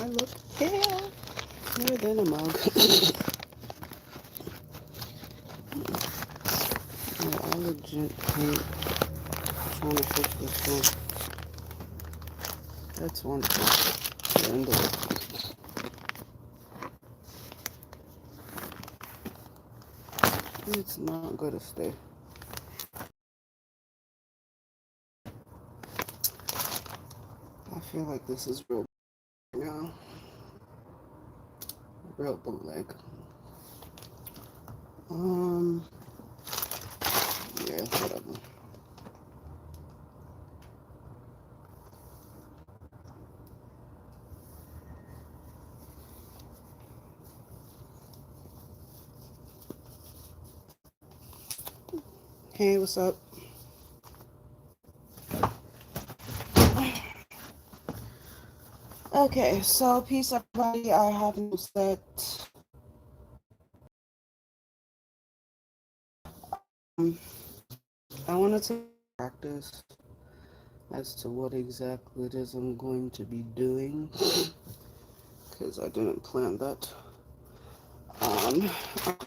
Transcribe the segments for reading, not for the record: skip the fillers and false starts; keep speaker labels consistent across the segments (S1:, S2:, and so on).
S1: look pale. More than a mug. Yeah, I legit hate trying to fix this one. That's one thing. The end of it. It's not gonna stay. I feel like this is real now. Real bootleg. Um, yeah, whatever. Hey, what's up? Okay, so peace everybody. I have no set. Um, I wanted to practice as to what exactly it is I'm going to be doing because I didn't plan that. I'm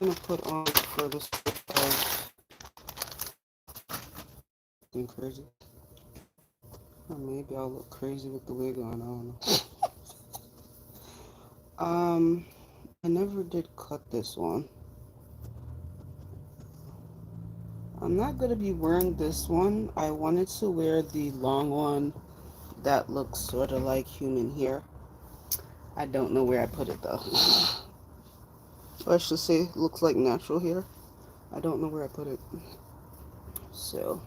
S1: gonna put on for this looking crazy. Or maybe I'll look crazy with the wig on. I don't know. I never did cut this one. I'm not gonna be wearing this one. I wanted to wear the long one that looks sort of like human hair. I don't know where I put it though. Or I should say, looks like natural hair. I don't know where I put it. So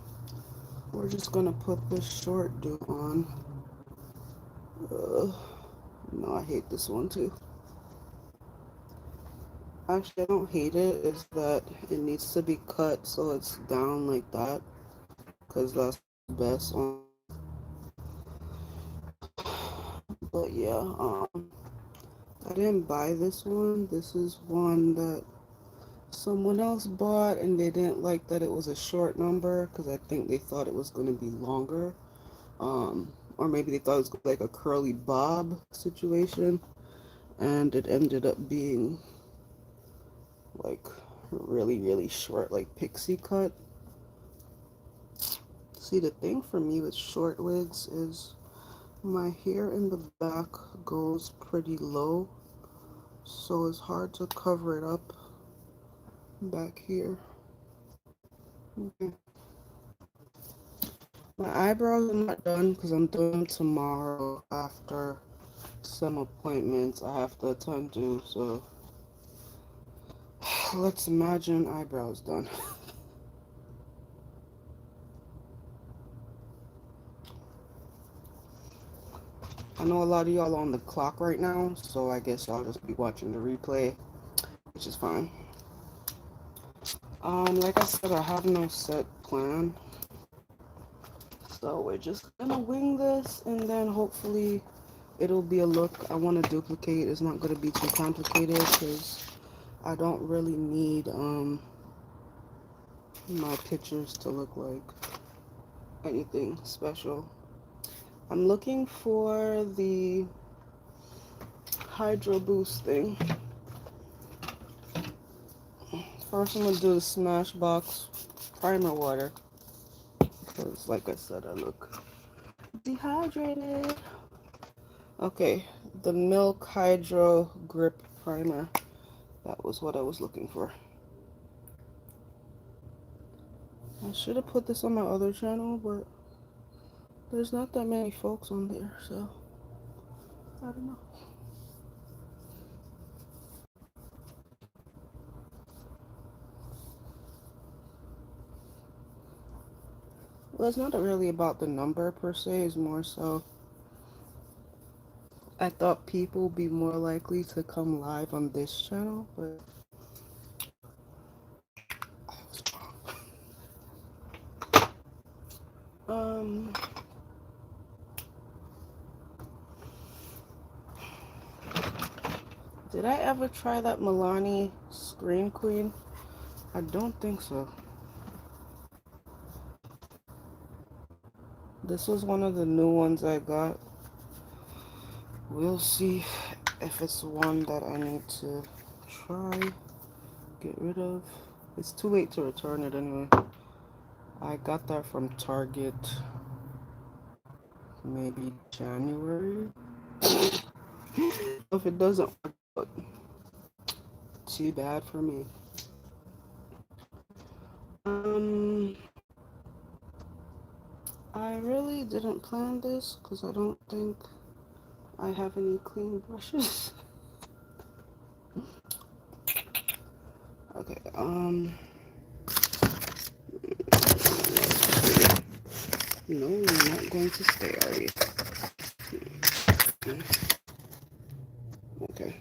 S1: we're just gonna put this short do on. No, I hate this one too. Actually, I don't hate it. It's that it needs to be cut so it's down like that, because that's the best on. But yeah, I didn't buy this one. This is one that someone else bought, and they didn't like that it was a short number because I think they thought it was going to be longer. Or maybe they thought it was like a curly bob situation, and it ended up being like really, really short, like pixie cut. See, the thing for me with short wigs is my hair in the back goes pretty low, so it's hard to cover it up back here. Okay. My eyebrows are not done because I'm doing them tomorrow after some appointments I have to attend to, so let's imagine eyebrows done. I know a lot of y'all on the clock right now, so I guess y'all just be watching the replay, which is fine. Like I said, I have no set plan, so we're just gonna wing this, and then hopefully it'll be a look I want to duplicate. It's not gonna be too complicated because I don't really need my pictures to look like anything special. I'm looking for the Hydro Boost thing. First, I'm gonna do the Smashbox primer water because, like I said, I look dehydrated. Okay, the Milk Hydro Grip Primer. That was what I was looking for. I should have put this on my other channel, but there's not that many folks on there, so I don't know. Well, it's not really about the number per se, it's more so I thought people would be more likely to come live on this channel, but I was wrong. Did I ever try that Milani Scream Queen? I don't think so. This was one of the new ones I got. we'll see if it's one that I need to try, get rid of. It's too late to return it anyway. I got that from Target maybe January. If it doesn't work out, too bad for me. Um, I really didn't plan this because I don't think I have any clean brushes. Okay, no, you're not going to stay, are you? Okay.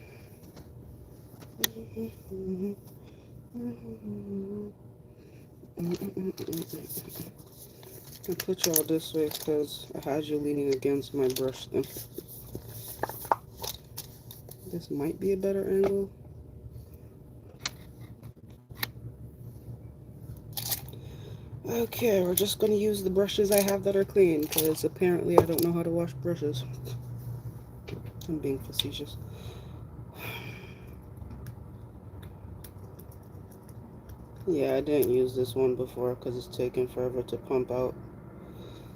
S1: I put y'all this way because I had you leaning against my brush thing. This might be a better angle. Okay, we're just going to use the brushes I have that are clean because apparently I don't know how to wash brushes. I'm being facetious. Yeah, I didn't use this one before because it's taking forever to pump out.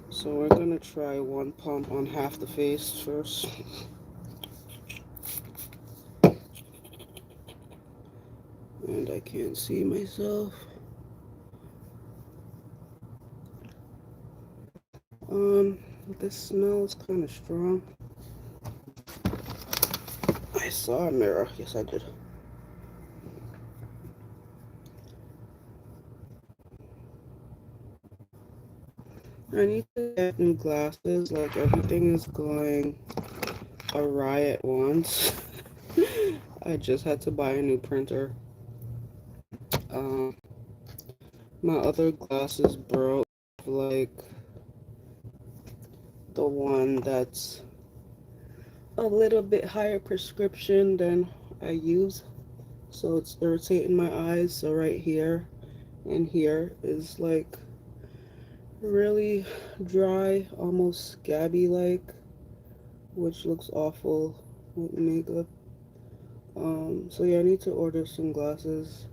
S1: So we're going to try one pump on half the face first. And I can't see myself. This smell is kind of strong. I saw a mirror. Yes, I did. I need to get new glasses. Like, everything is going awry at once. I just had to buy a new printer. Um, my other glasses broke. Like, the one that's a little bit higher prescription than I use. So it's irritating my eyes. So right here and here is like really dry, almost scabby like, which looks awful with makeup. So yeah, I need to order some glasses.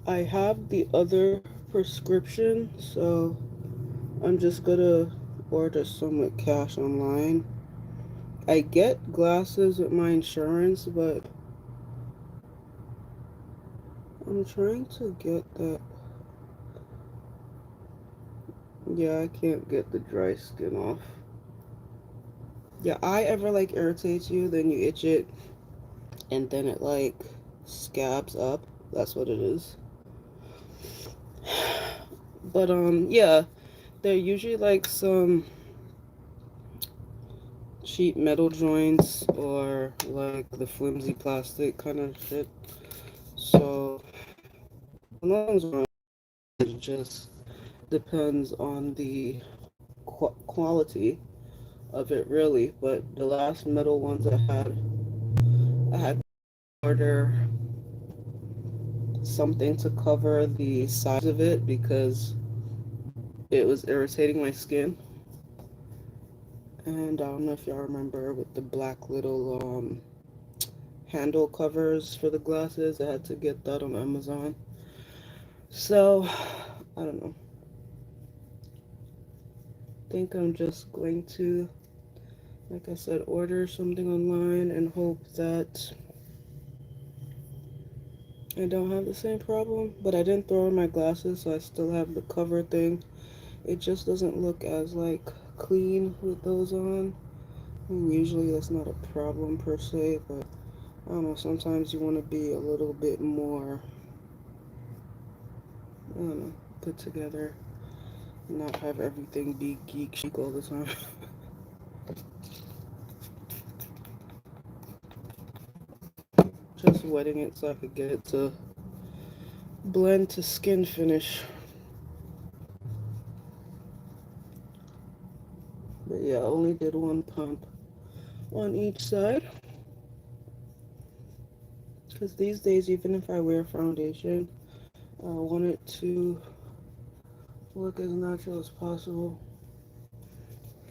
S1: I have the other prescription, so I'm just gonna order some with cash online. I get glasses with my insurance, but I'm trying to get that. Yeah, I can't get the dry skin off. Yeah, eye ever like irritates you, then you itch it, and then it like scabs up. That's what it is. But yeah, they're usually like some cheap metal joints or like the flimsy plastic kind of shit. So nothing's wrong. It just depends on the quality of it, really. But the last metal ones I had to order something to cover the sides of it because it was irritating my skin. And I don't know if y'all remember with the black little handle covers for the glasses. I had to get that on Amazon. So, I don't know. I think I'm just going to, like I said, order something online and hope that I don't have the same problem. But I didn't throw in my glasses, so I still have the cover thing. It just doesn't look as like clean with those on. I mean, usually that's not a problem per se, but I don't know, sometimes you want to be a little bit more, I don't know, put together, not have everything be geek chic all the time. Just wetting it so I could get it to blend to skin finish. But yeah, I only did one pump on each side. Because these days, even if I wear foundation, I want it to look as natural as possible.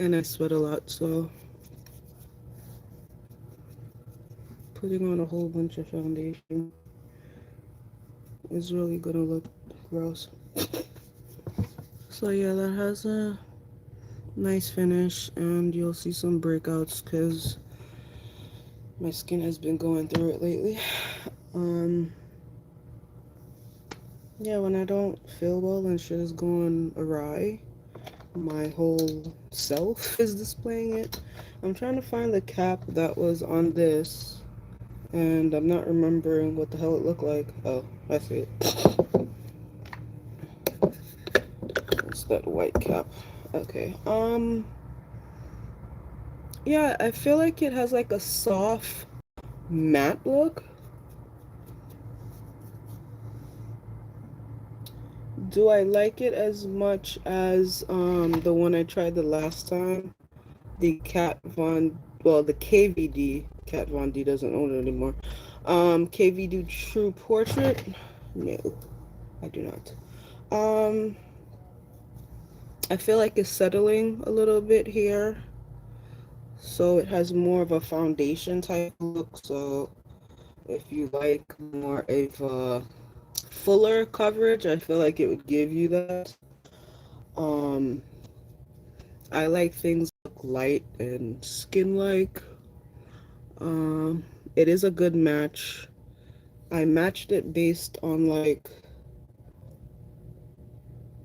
S1: And I sweat a lot, so putting on a whole bunch of foundation is really gonna look gross. So yeah, that has a nice finish, and you'll see some breakouts because my skin has been going through it lately. Yeah, when I don't feel well and shit is going awry, my whole self is displaying it. I'm trying to find the cap that was on this, and I'm not remembering what the hell it looked like. Oh, I see it. It's that white cap. Okay. Yeah, I feel like it has like a soft matte look. Do I like it as much as the one I tried the last time? The the KVD, Kat Von D doesn't own it anymore. KVD True Portrait? No, I do not. I feel like it's settling a little bit here. So it has more of a foundation type look. So if you like more of a fuller coverage, I feel like it would give you that. Um, I like things that look light and skin-like. Um, it is a good match. I matched it based on like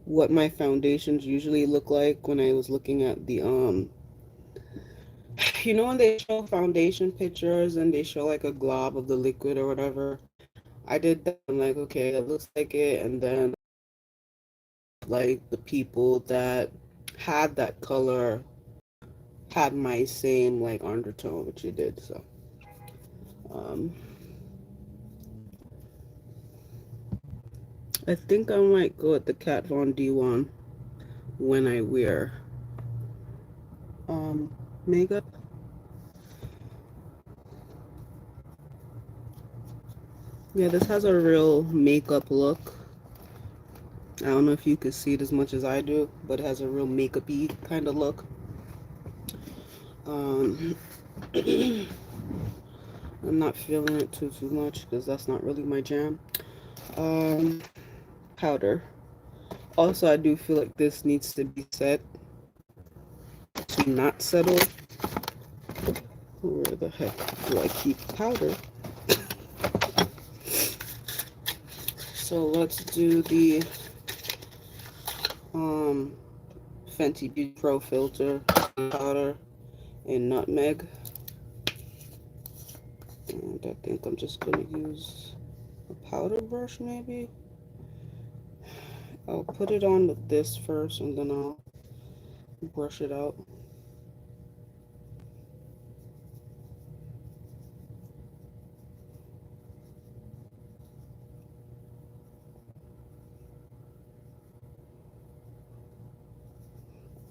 S1: what my foundations usually look like when I was looking at the you know when they show foundation pictures and they show like a glob of the liquid or whatever. I did that. I'm like, okay, it looks like it, and then like the people that had that color had my same like undertone, which it did. So um I think I might go with the Kat Von D one when I wear makeup. Yeah, this has a real makeup look. I don't know if you could see it as much as I do, but it has a real makeup-y kind of look. Um, I'm not feeling it too much because that's not really my jam. Um, Powder. Also, I do feel like this needs to be set to not settle. Where the heck do I keep powder? So let's do the um, Fenty Beauty Pro Filter powder in Nutmeg. And I think I'm just going to use a powder brush maybe. I'll put it on with this first and then I'll brush it out.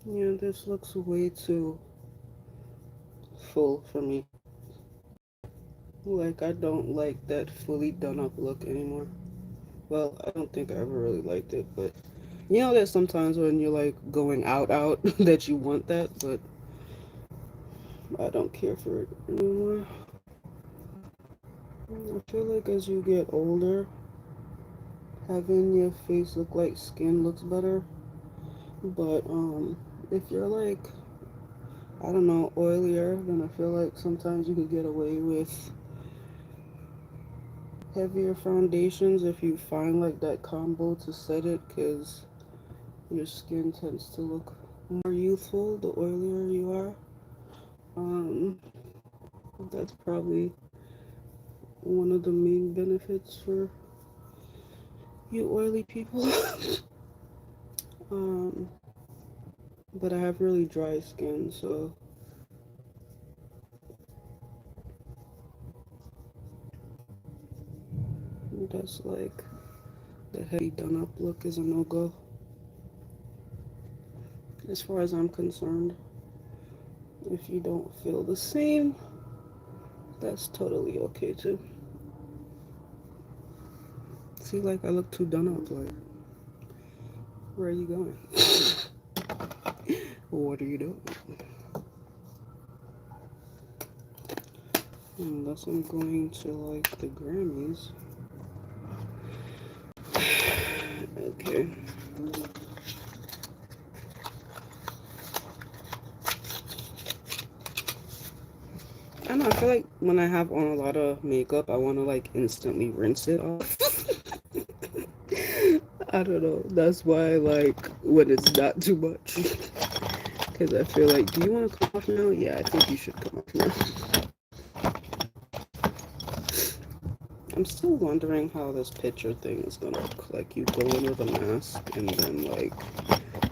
S1: Yeah, this looks way too full for me. Like, I don't like that fully done up look anymore. Well, I don't think I ever really liked it, but you know, there's sometimes when you're like going out that you want that, but I don't care for it anymore. I feel like as you get older, having your face look like skin looks better. But if you're like, I don't know, oilier, then I feel like sometimes you can get away with heavier foundations if you find like that combo to set it, because your skin tends to look more youthful the oilier you are. Um, that's probably one of the main benefits for you oily people. um, but I have really dry skin, so that's like the heavy done up look is a no-go as far as I'm concerned. If you don't feel the same, that's totally okay too. See, like I look too done up. Like, where are you going? What are you doing? Unless I'm going to like the Grammys. Okay. I don't know, I feel like when I have on a lot of makeup, I want to like instantly rinse it off. I don't know. That's why I like when it's not too much. Because I feel like, do you want to come off now? Yeah, I think you should come off now. I'm still wondering how this picture thing is gonna look. Like, you go in with a mask and then, like,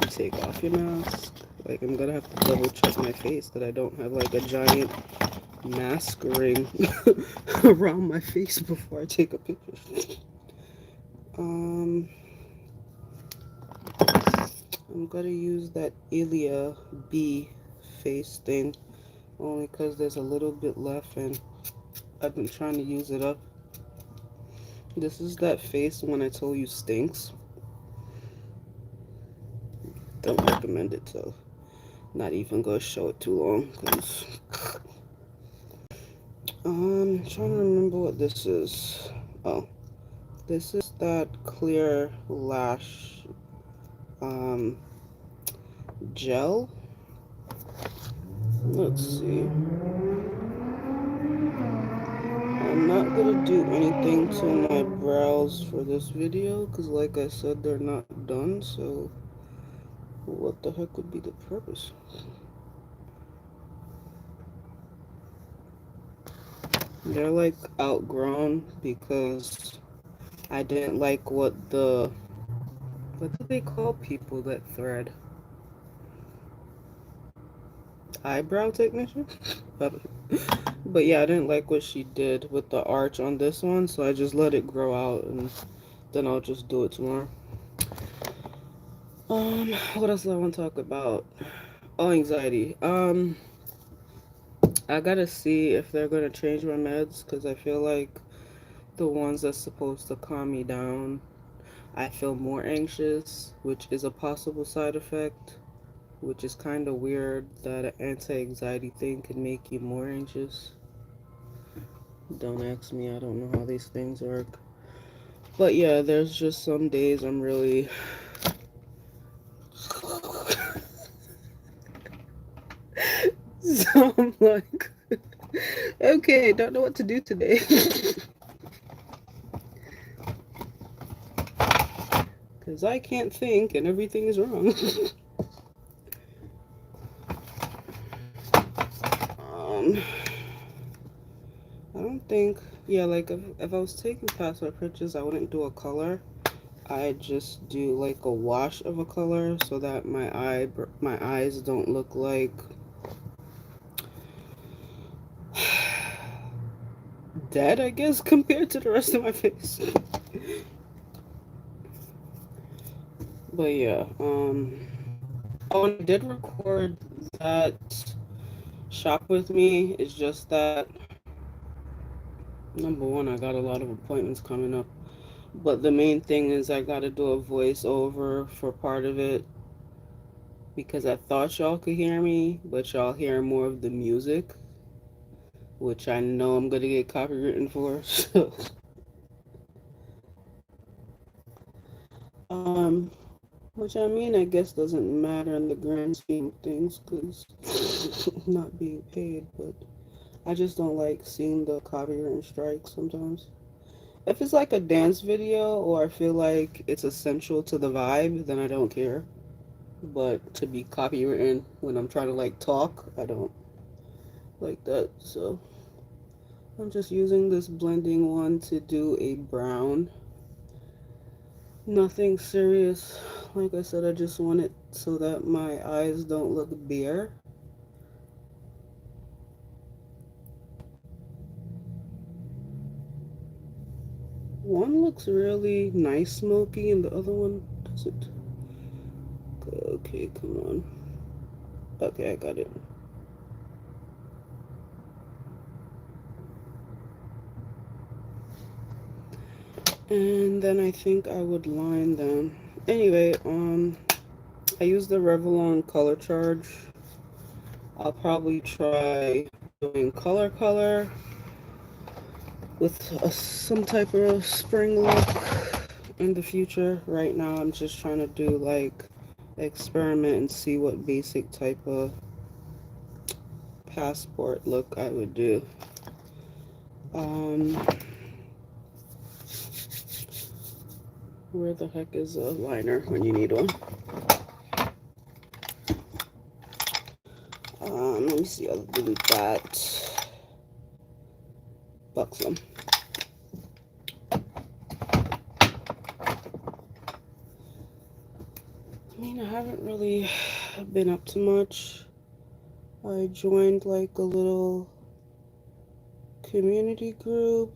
S1: you take off your mask. Like, I'm gonna have to double check my face that I don't have, like, a giant mask ring around my face before I take a picture. I'm gonna use that Ilia B face thing only because there's a little bit left and I've been trying to use it up. This is that face when I told you stinks. Don't recommend it, so not even gonna show it too long because I'm trying to remember what this is. Oh, this is that clear lash um gel. Let's see. I'm not gonna do anything to my brows for this video because like I said, they're not done, so what the heck would be the purpose? They're like outgrown because I didn't like what do they call people that thread? Eyebrow technician? But yeah, I didn't like what she did with the arch on this one, so I just let it grow out and then I'll just do it tomorrow. What else do I want to talk about? Oh, anxiety. I gotta see if they're gonna change my meds because I feel like the ones that's supposed to calm me down, I feel more anxious, which is a possible side effect, which is kind of weird that an anti-anxiety thing can make you more anxious. Don't ask me, I don't know how these things work. But yeah, there's just some days I'm really so I'm like, okay, don't know what to do today. Because I can't think and everything is wrong. um, I don't think, yeah, like if I was taking passport pictures, I wouldn't do a color. I just do like a wash of a color so that my eyes don't look like dead, I guess, compared to the rest of my face. But yeah, oh, and I did record that shop with me. It's just that number one, I got a lot of appointments coming up. But the main thing is I gotta do a voiceover for part of it because I thought y'all could hear me, but y'all hear more of the music, which I know I'm gonna get copywritten for. So, um, which I mean, I guess doesn't matter in the grand scheme of things because not being paid, but I just don't like seeing the copywritten strikes sometimes. If it's like a dance video or I feel like it's essential to the vibe, then I don't care. But to be copywritten when I'm trying to like talk, I don't like that. So I'm just using this blending one to do a brown. Nothing serious. Like I said, I just want it so that my eyes don't look bare. One looks really nice smoky and the other one doesn't. Okay, come on. Okay, I got it. And then I think I would line them. Anyway, I use the Revlon Color Charge. I'll probably try doing color, with some type of spring look in the future. Right now I'm just trying to do like experiment and see what basic type of passport look I would do. Where the heck is a liner when you need one? Let me see, other than that, Buxom. I mean, I haven't really been up to much. I joined like a little community group.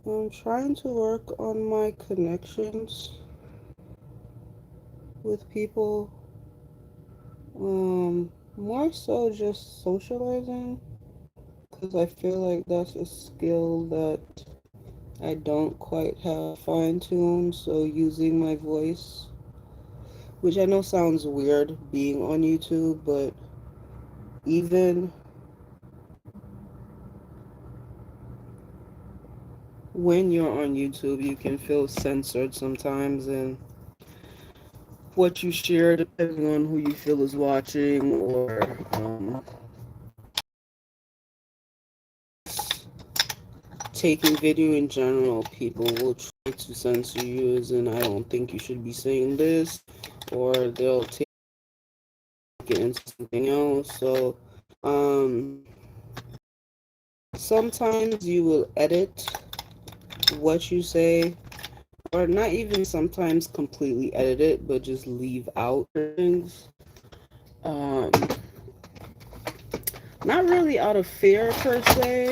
S1: I'm trying to work on my connections with people. More so just socializing, because I feel like that's a skill that I don't quite have fine-tuned. So using my voice, which I know sounds weird being on YouTube, but even when you're on YouTube, you can feel censored sometimes, and what you share depending on who you feel is watching, or taking video in general, people will try to censor you as in, I don't think you should be saying this, or they'll take it into something else. So sometimes you will edit what you say, or not even sometimes completely edit it, but just leave out things. Not really out of fear per se,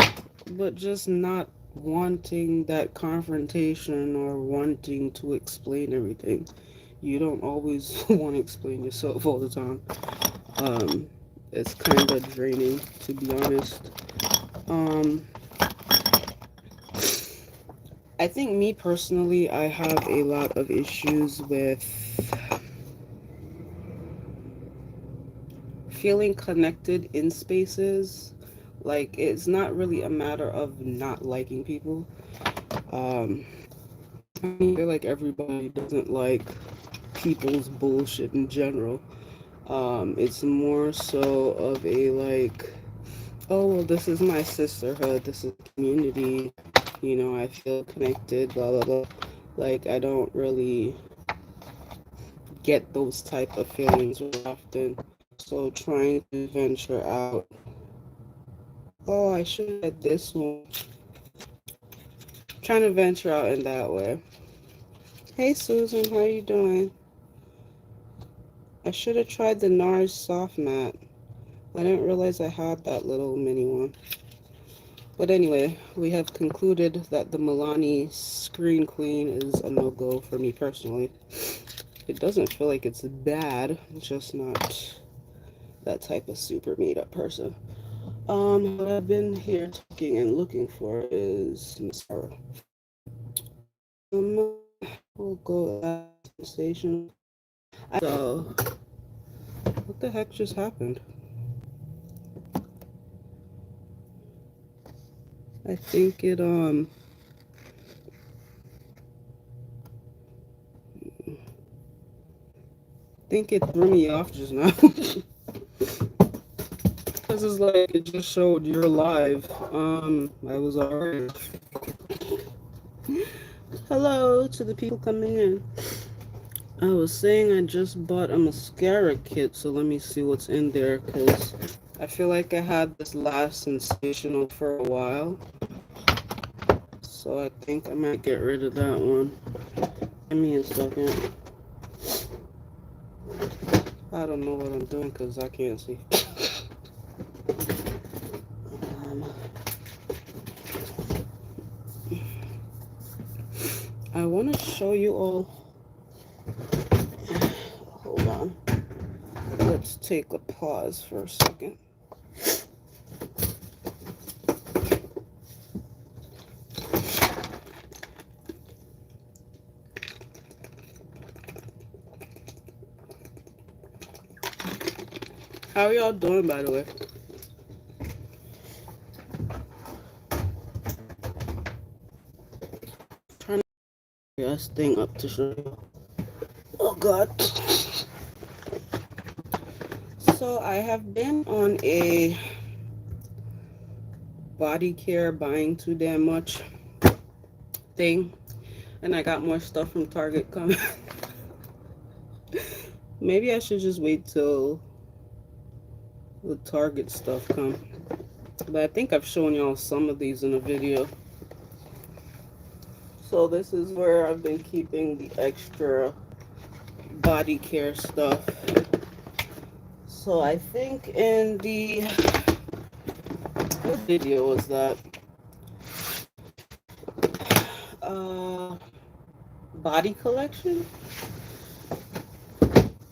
S1: but just not wanting that confrontation or wanting to explain everything. You don't always want to explain yourself all the time. It's kind of draining, to be honest. I think me personally, I have a lot of issues with feeling connected in spaces. Like, it's not really a matter of not liking people. I feel like everybody doesn't like people's bullshit in general. It's more so of a like, oh, well, this is my sisterhood, this is community, you know, I feel connected, blah, blah, blah. Like, I don't really get those type of feelings very often. So trying to venture out. Oh, I should have had this one. Trying to venture out in that way. Hey, Susan, how you doing? I should have tried the NARS soft matte. I didn't realize I had that little mini one. But anyway, we have concluded that the Milani Screen Queen is a no-go for me personally. It doesn't feel like it's bad, just not that type of super meet-up person. What I've been here talking and looking for is mascara. We'll go at sensation. So, what the heck just happened? I think it, threw me off just now. This is like, it just showed you're live. I was already. Hello to the people coming in. I was saying I just bought a mascara kit, so let me see what's in there, because I feel like I had this last sensational for a while. So I think I might get rid of that one. Give me a second. I don't know what I'm doing because I can't see. I want to show you all. Hold on. Let's take a pause for a second. How are y'all doing, by the way? best thing up to show you. Oh God. So I have been on a body care buying too damn much thing, and I got more stuff from Target coming. Maybe I should just wait till the Target stuff come. But I think I've shown y'all some of these in a video. So this is where I've been keeping the extra body care stuff. So I think in the, what video was that? Body collection?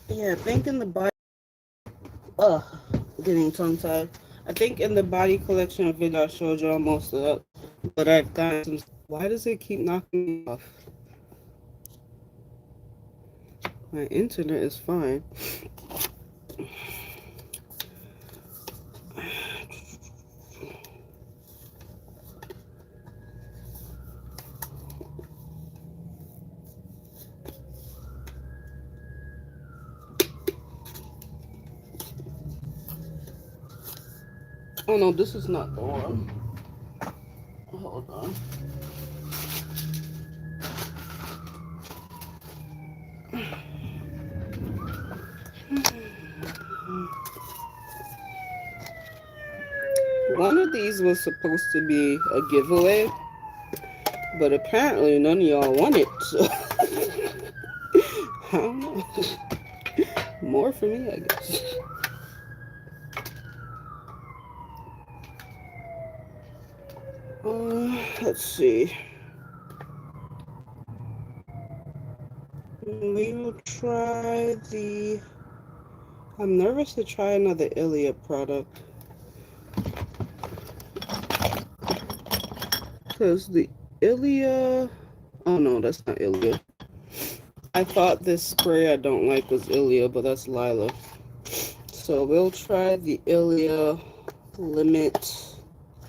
S1: Yeah, I think in the body, getting tongue tied. I think in the body collection video I showed y'all most of that. But I've gotten some, why does it keep knocking me off? My internet is fine. Oh no, this is not the one. Hold on. One of these was supposed to be a giveaway, but apparently none of y'all want it, so I don't know. More for me, I guess. Let's see. We will try the... I'm nervous to try another Ilia product. Because the Ilia... Oh no, that's not Ilia. I thought this spray I don't like was Ilia, but that's Lila. So we'll try the Ilia Limit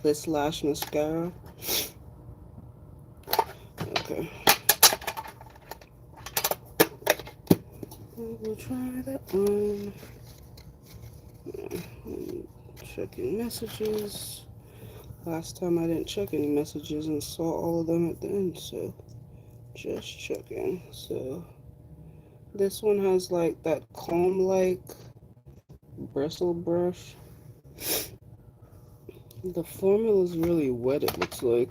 S1: This Lash Mascara. Okay. We'll try that one. Checking messages. Last time I didn't check any messages and saw all of them at the end, so just checking. So this one has like that comb-like bristle brush. The formula is really wet, it looks like.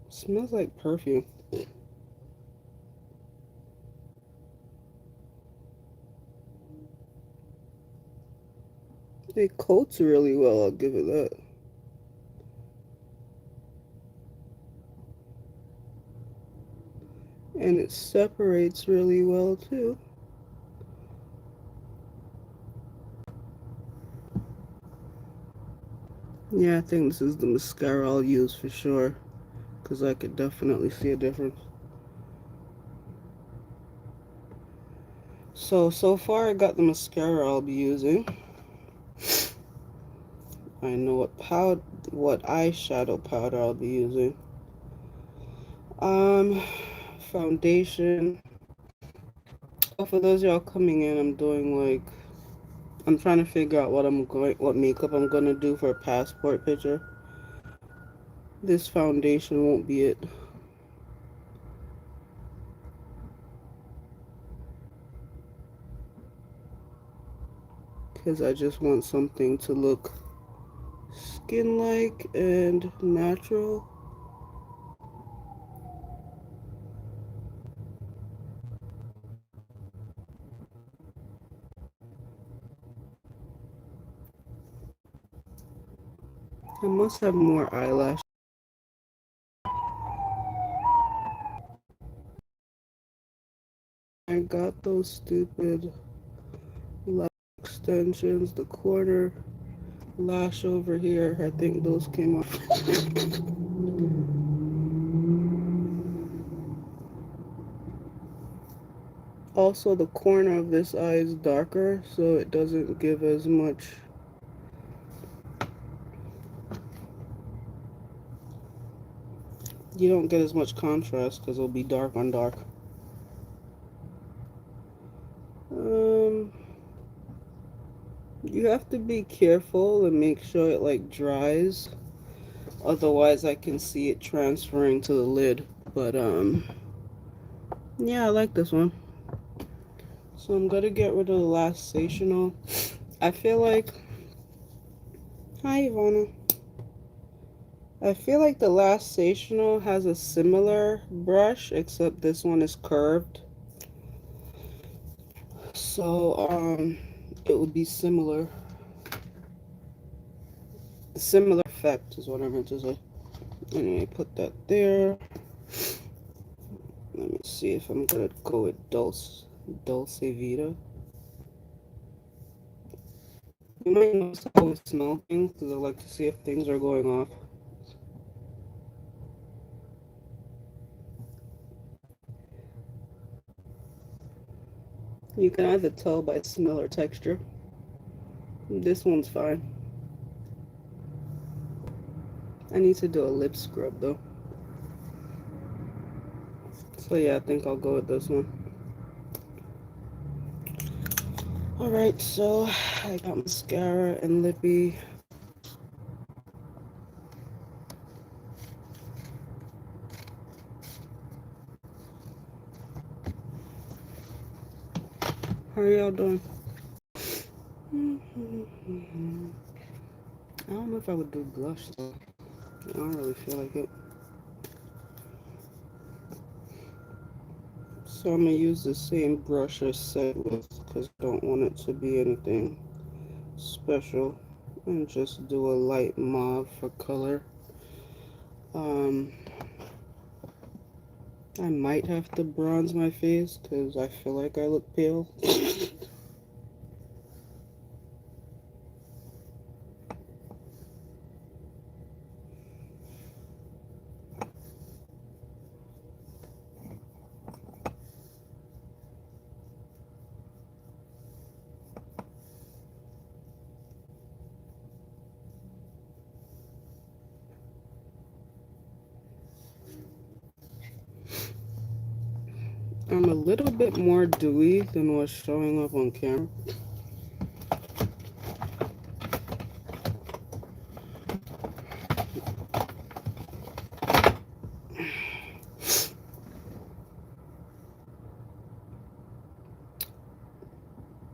S1: Smells like perfume. It coats really well, I'll give it that. And it separates really well too. Yeah, I think this is the mascara I'll use for sure, because I could definitely see a difference. So far I got the mascara I'll be using. I know what eyeshadow powder I'll be using. Foundation. Oh, for those y'all coming in, I'm trying to figure out what makeup I'm gonna do for a passport picture. This foundation won't be it. Because I just want something to look skin-like and natural. I must have more eyelash. I got those stupid lash extensions, the corner lash over here. I think those came off. Also, the corner of this eye is darker, so it doesn't give as much you don't get as much contrast because it'll be dark on dark. You have to be careful and make sure it like dries. Otherwise I can see it transferring to the lid. But yeah, I like this one. So I'm gonna get rid of the last stational. I feel like, hi Ivana. I feel like the last stational has a similar brush, except this one is curved. So it would be similar. Similar effect is what I meant to say. Anyway, put that there. Let me see if I'm gonna go with Dulce Vita. You might notice I always smell things because I like to see if things are going off. You can either tell by smell or texture. This one's fine. I need to do a lip scrub though. So yeah, I think I'll go with this one. Alright, so I got mascara and lippy. How are y'all doing? I don't know if I would do blush though. I don't really feel like it. So I'm going to use the same brush I set with because I don't want it to be anything special. And just do a light mauve for color. I might have to bronze my face because I feel like I look pale. I'm a little bit more dewy than what's showing up on camera.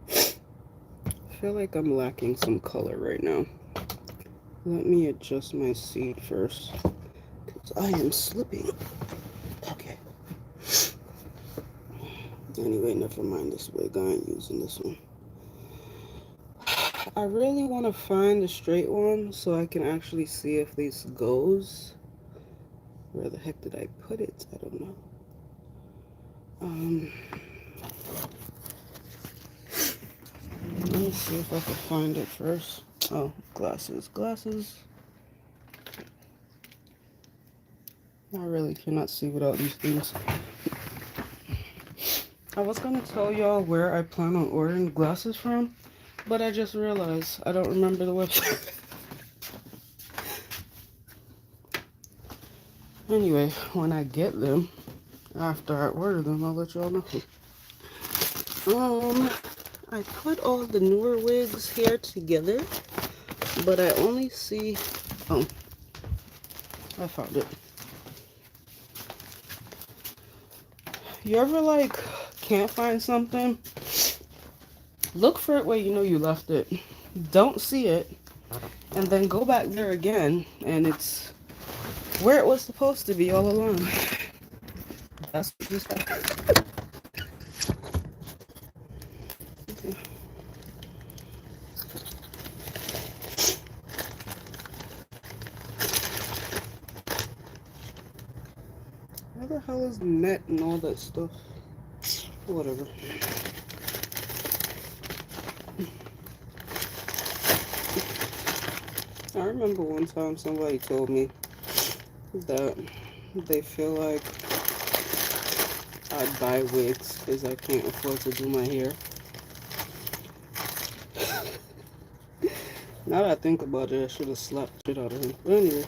S1: I feel like I'm lacking some color right now. Let me adjust my seat first because I am slipping. Okay. Anyway, never mind this wig. I ain't using this one. I really want to find a straight one so I can actually see if this goes. Where the heck did I put it? I don't know. Let me see if I can find it first. Oh, glasses. I really cannot see without these things. I was gonna tell y'all where I plan on ordering glasses from, but I just realized I don't remember the website. Anyway, when I get them, after I order them, I'll let y'all know. I put all the newer wigs here together, but I only see, oh, I found it. You ever like can't find something? Look for it where you know you left it. Don't see it, and then go back there again, and it's where it was supposed to be all along. That's what just happened. Where the hell is net and all that stuff? Whatever. I remember one time somebody told me that they feel like I'd buy wigs because I can't afford to do my hair. Now that I think about it, I should have slapped the shit out of him. But anyway.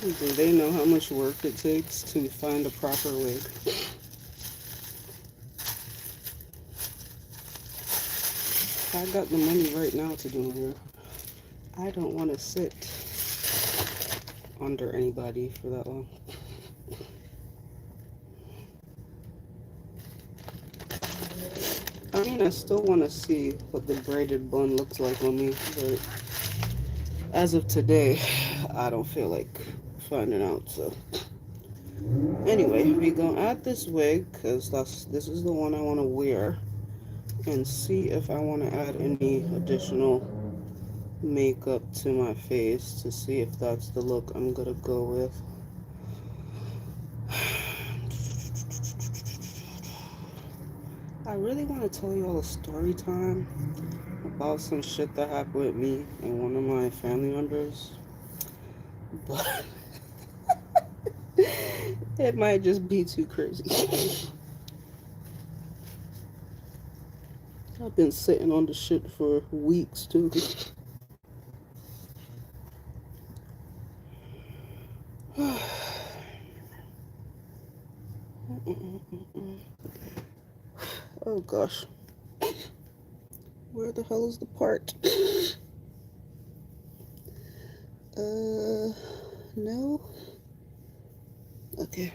S1: Do they know how much work it takes to find a proper wig? I got the money right now to do it. I don't want to sit under anybody for that long. I mean, I still want to see what the braided bun looks like on me, but as of today, I don't feel like finding out, so. Anyway, we gonna add this wig, because this is the one I want to wear, and see if I want to add any additional makeup to my face to see if that's the look I'm gonna go with. I really want to tell y'all a story time about some shit that happened with me and one of my family members, but it might just be too crazy. I've been sitting on the shit for weeks too. Oh gosh. Where the hell is the part? No. Okay.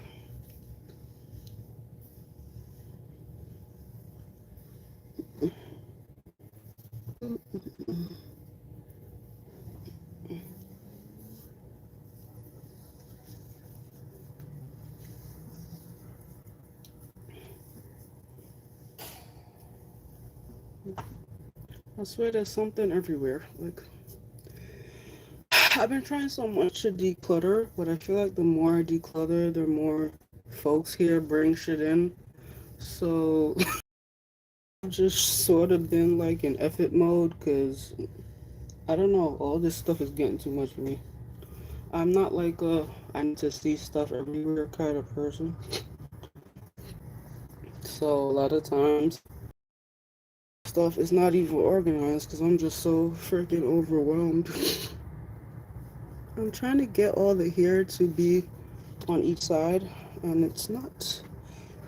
S1: I swear there's something everywhere. Like, I've been trying so much to declutter, but I feel like the more I declutter, the more folks here bring shit in. So I've just sort of been like in effort mode because I don't know, all this stuff is getting too much for me. I'm not like a I need to see stuff everywhere kind of person. So a lot of times stuff is not even organized because I'm just so freaking overwhelmed. I'm trying to get all the hair to be on each side and it's not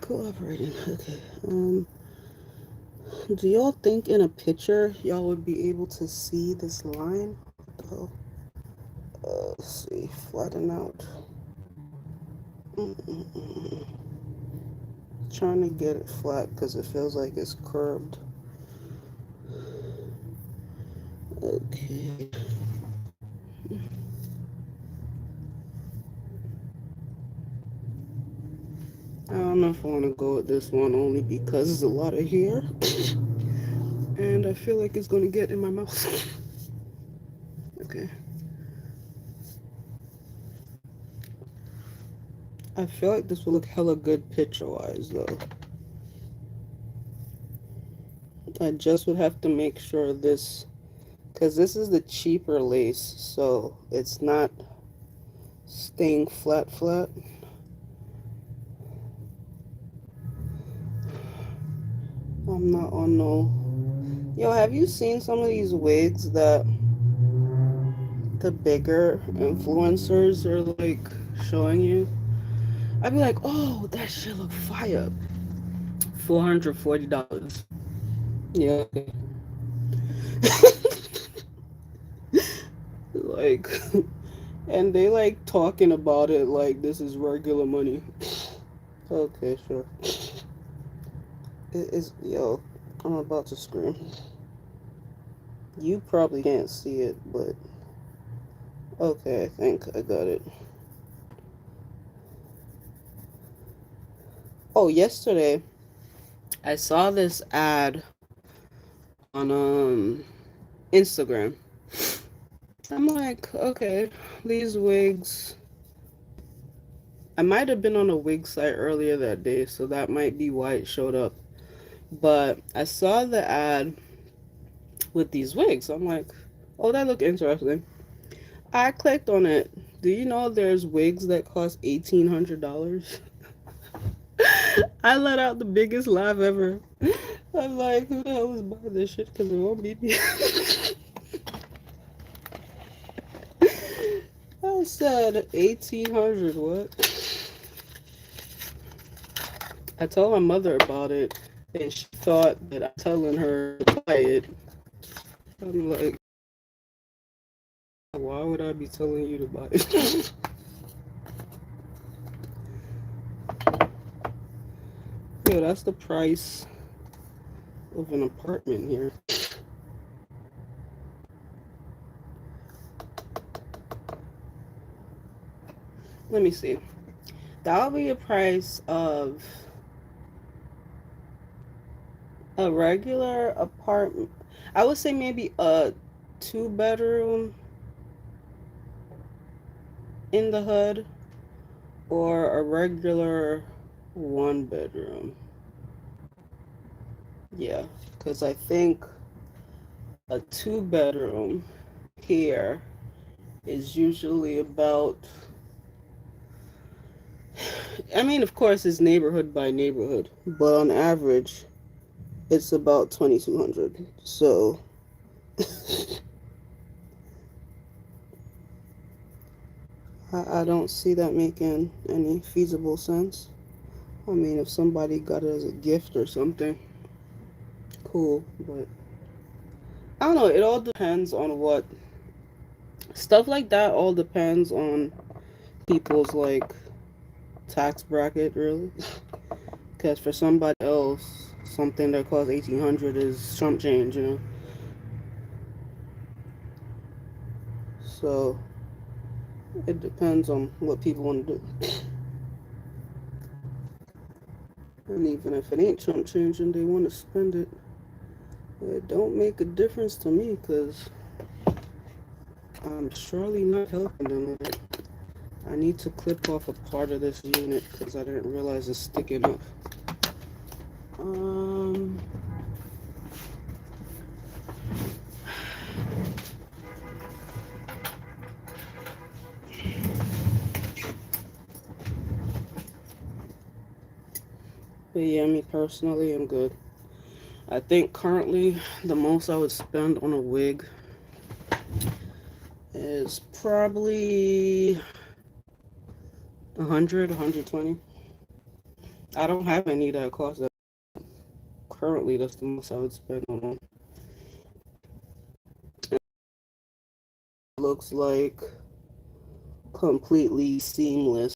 S1: cooperating. Okay. Do y'all think in a picture y'all would be able to see this line? What the hell? Let's see, flatten out. Trying to get it flat because it feels like it's curved. Okay. I don't know if I want to go with this one only because it's a lot of hair. And I feel like it's going to get in my mouth. Okay. I feel like this will look hella good picture-wise, though. I just would have to make sure this, because this is the cheaper lace, so it's not staying flat. I'm not on no. Yo, have you seen some of these wigs that the bigger influencers are like showing you? I'd be like, oh, that shit look fire. $440. Yeah. Like, and they like talking about it like this is regular money. Okay, sure. It is, yo, I'm about to scream. You probably can't see it, but okay, I think I got it. Oh, yesterday I saw this ad on Instagram. I'm like, okay, these wigs. I might have been on a wig site earlier that day, so that might be why it showed up. But I saw the ad with these wigs. I'm like, oh, that look interesting. I clicked on it. Do you know there's wigs that cost $1,800? I let out the biggest laugh ever. I'm like, who the hell is buying this shit? Because it won't be me. I was said 1800. What? I told my mother about it, and she thought that I'm telling her to buy it. I'm like, why would I be telling you to buy it? Yo, that's the price of an apartment here. Let me see. That'll be a price of a regular apartment. I would say maybe a 2 bedroom in the hood or a regular 1 bedroom. Yeah, because I think a 2 bedroom here is usually about, I mean, of course, it's neighborhood by neighborhood, but on average, it's about 2200. So, I don't see that making any feasible sense. I mean, if somebody got it as a gift or something, cool, but I don't know. It all depends on what stuff like that. All depends on people's like tax bracket, really. Because for somebody else, something that costs 1800 is chump change, you know. So it depends on what people want to do. And even if it ain't chump change and they want to spend it, it don't make a difference to me because I'm surely not helping them with it. I need to clip off a part of this unit because I didn't realize it's sticking up. Um, but yeah, me personally, I'm good. I think currently the most I would spend on a wig is probably 100, 120. I don't have any that cost that. Currently, that's the most I would spend on one. It looks like completely seamless.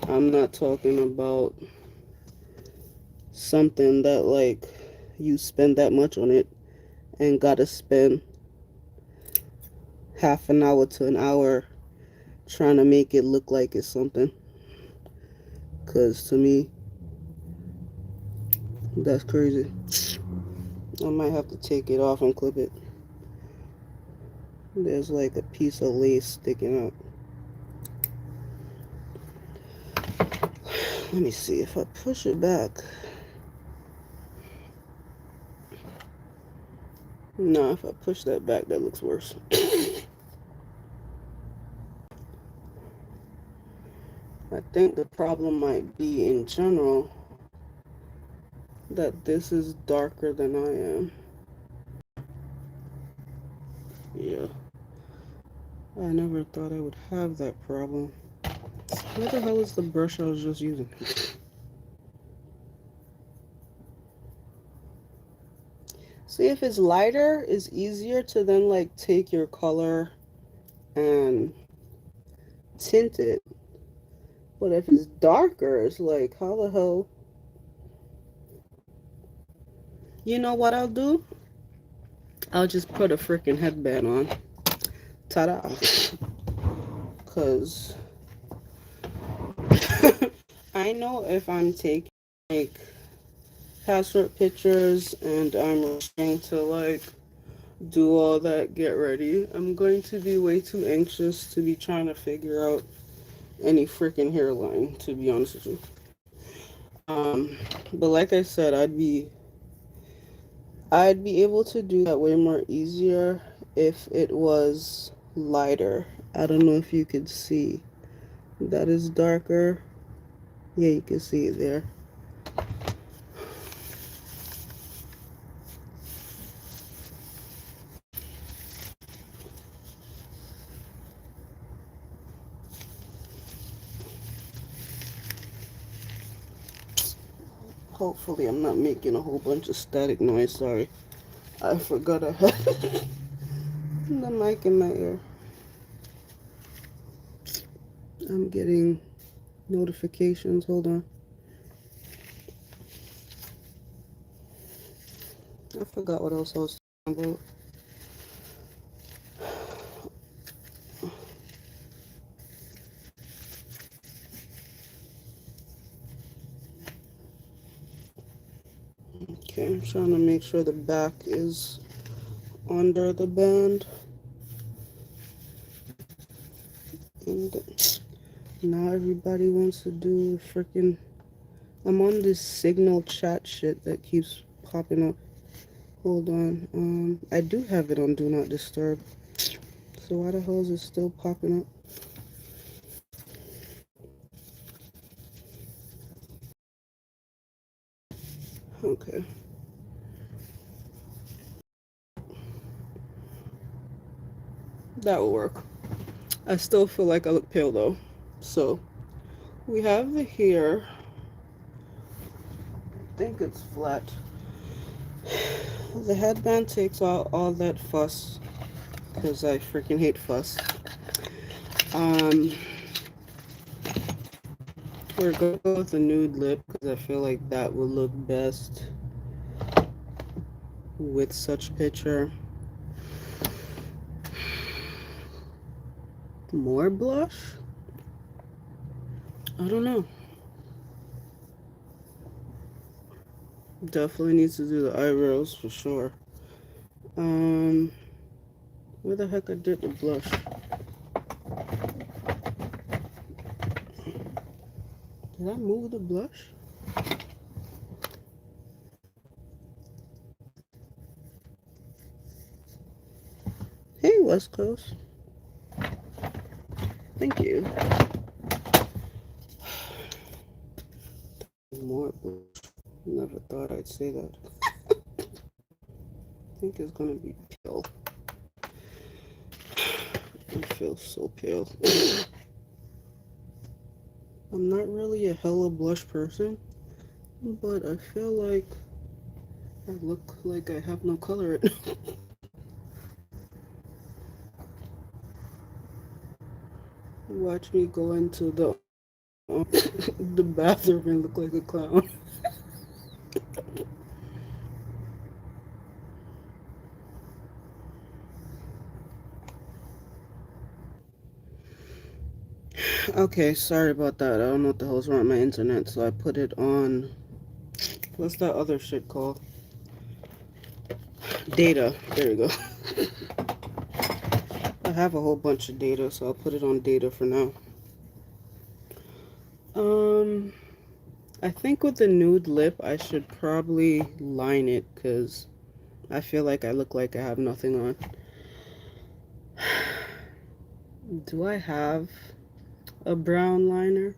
S1: I'm not talking about something that like you spend that much on it and gotta spend half an hour to an hour trying to make it look like it's something. Cause to me, that's crazy. I might have to take it off and clip it. There's like a piece of lace sticking out. Let me see if I push it back. No, if I push that back, that looks worse. I think the problem might be in general that this is darker than I am. Yeah. I never thought I would have that problem. What the hell is the brush I was just using? See, if it's lighter, it's easier to then like take your color and tint it. But if it's darker, it's like, how the hell? You know what I'll do? I'll just put a freaking headband on. Ta-da. Because I know if I'm taking like passport pictures and I'm rushing to like do all that get ready, I'm going to be way too anxious to be trying to figure out any freaking hairline, to be honest with you. But like I said, I'd be able to do that way more easier if it was lighter. I don't know if you could see. That is darker. Yeah, you can see it there. Hopefully I'm not making a whole bunch of static noise. Sorry. I forgot I had the mic in my ear. I'm getting notifications. Hold on. I forgot what else I was talking about. Okay, I'm trying to make sure the back is under the band. And now everybody wants to do freaking... I'm on this Signal chat shit that keeps popping up. Hold on. I do have it on Do Not Disturb. So why the hell is it still popping up? Okay. That will work. I still feel like I look pale though. So we have the hair. I think it's flat. The headband takes out all that fuss because I freaking hate fuss. We're going to go with a nude lip because I feel like that will look best with such picture. More blush? I don't know. Definitely needs to do the eyebrows for sure. Where the heck I did the blush? Did I move the blush? Hey, West Coast. Thank you. More blush. Never thought I'd say that. I think it's gonna be pale. I feel so pale. I'm not really a hella blush person, but I feel like I look like I have no color. Watch me go into the bathroom and look like a clown. Okay, sorry about that. I don't know what the hell's wrong with my internet, so I put it on... What's that other shit called? Data. There you go. I have a whole bunch of data, so I'll put it on data for now. I think with the nude lip, I should probably line it, because I feel like I look like I have nothing on. Do I have a brown liner?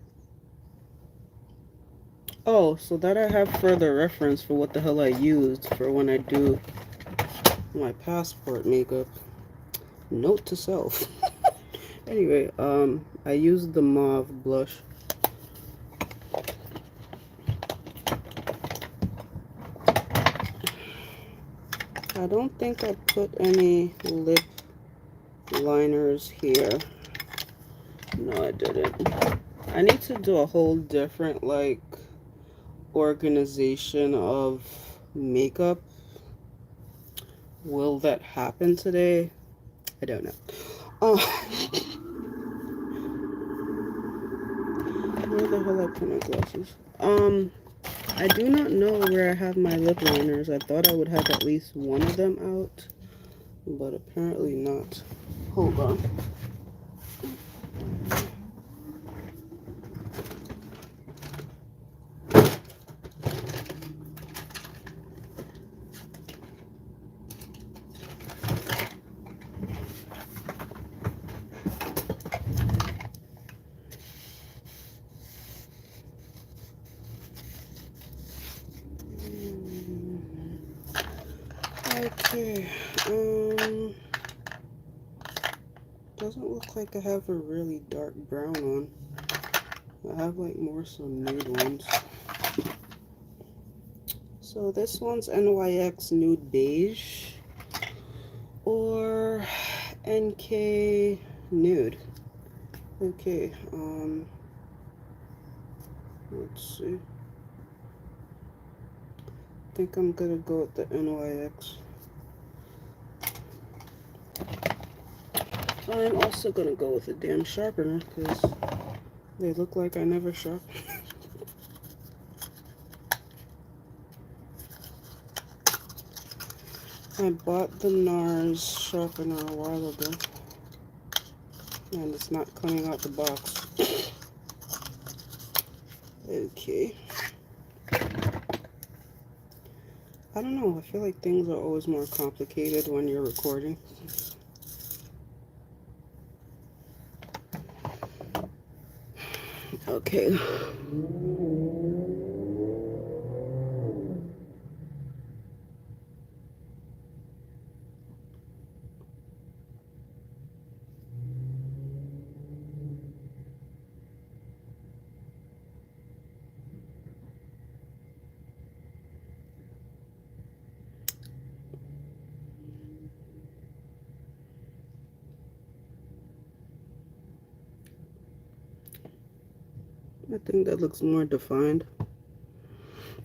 S1: Oh, so that I have further reference for what the hell I used for when I do my passport makeup. Note to self. Anyway, I used the mauve blush. I don't think I put any lip liners here. No, I didn't. I need to do a whole different, like, organization of makeup. Will that happen today? I don't know. Where the hell I put my glasses? I do not know where I have my lip liners. I thought I would have at least one of them out, but apparently not. Hold on. Okay, doesn't look like I have a really dark brown on. I have like more some nude ones. So this one's NYX Nude Beige or NK Nude. Okay, let's see. I think I'm gonna go with the NYX. I'm also gonna go with a damn sharpener because they look like I never sharpen. I bought the NARS sharpener a while ago, and it's not coming out the box. Okay. I don't know, I feel like things are always more complicated when you're recording. Okay. I think that looks more defined. I'm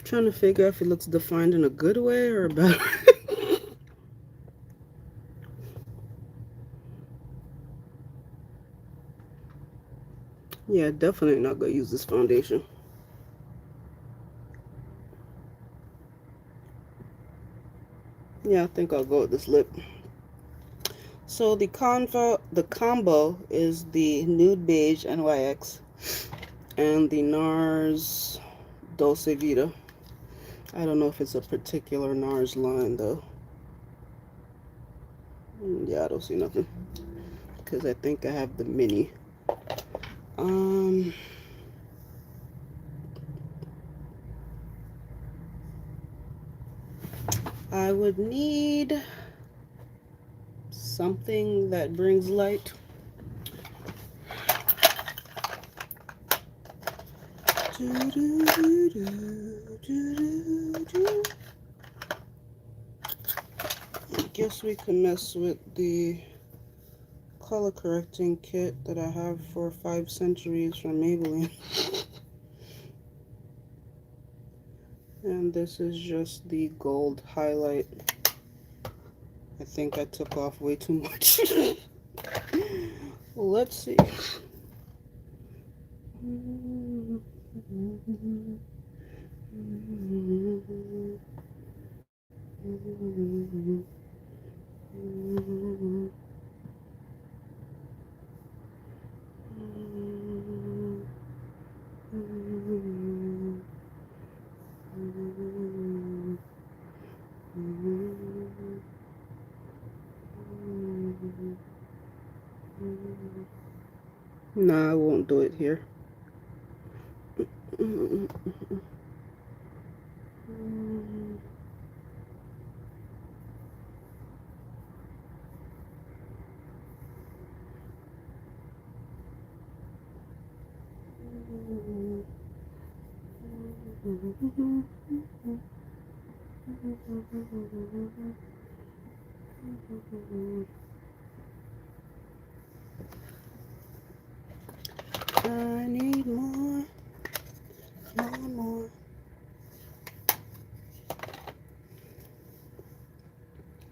S1: trying to figure out if it looks defined in a good way or a bad way. Yeah, definitely not gonna use this foundation. Yeah, I think I'll go with this lip. So the combo is the Nude Beige NYX and the NARS Dolce Vita. I don't know if it's a particular NARS line though. Yeah, I don't see nothing because I think I have the mini. I would need something that brings light. I guess we can mess with the color correcting kit that I have for 5 Centuries from Maybelline. And this is just the gold highlight. I think I took off way too much. Well, let's see. Nah, I won't do it here. I need more.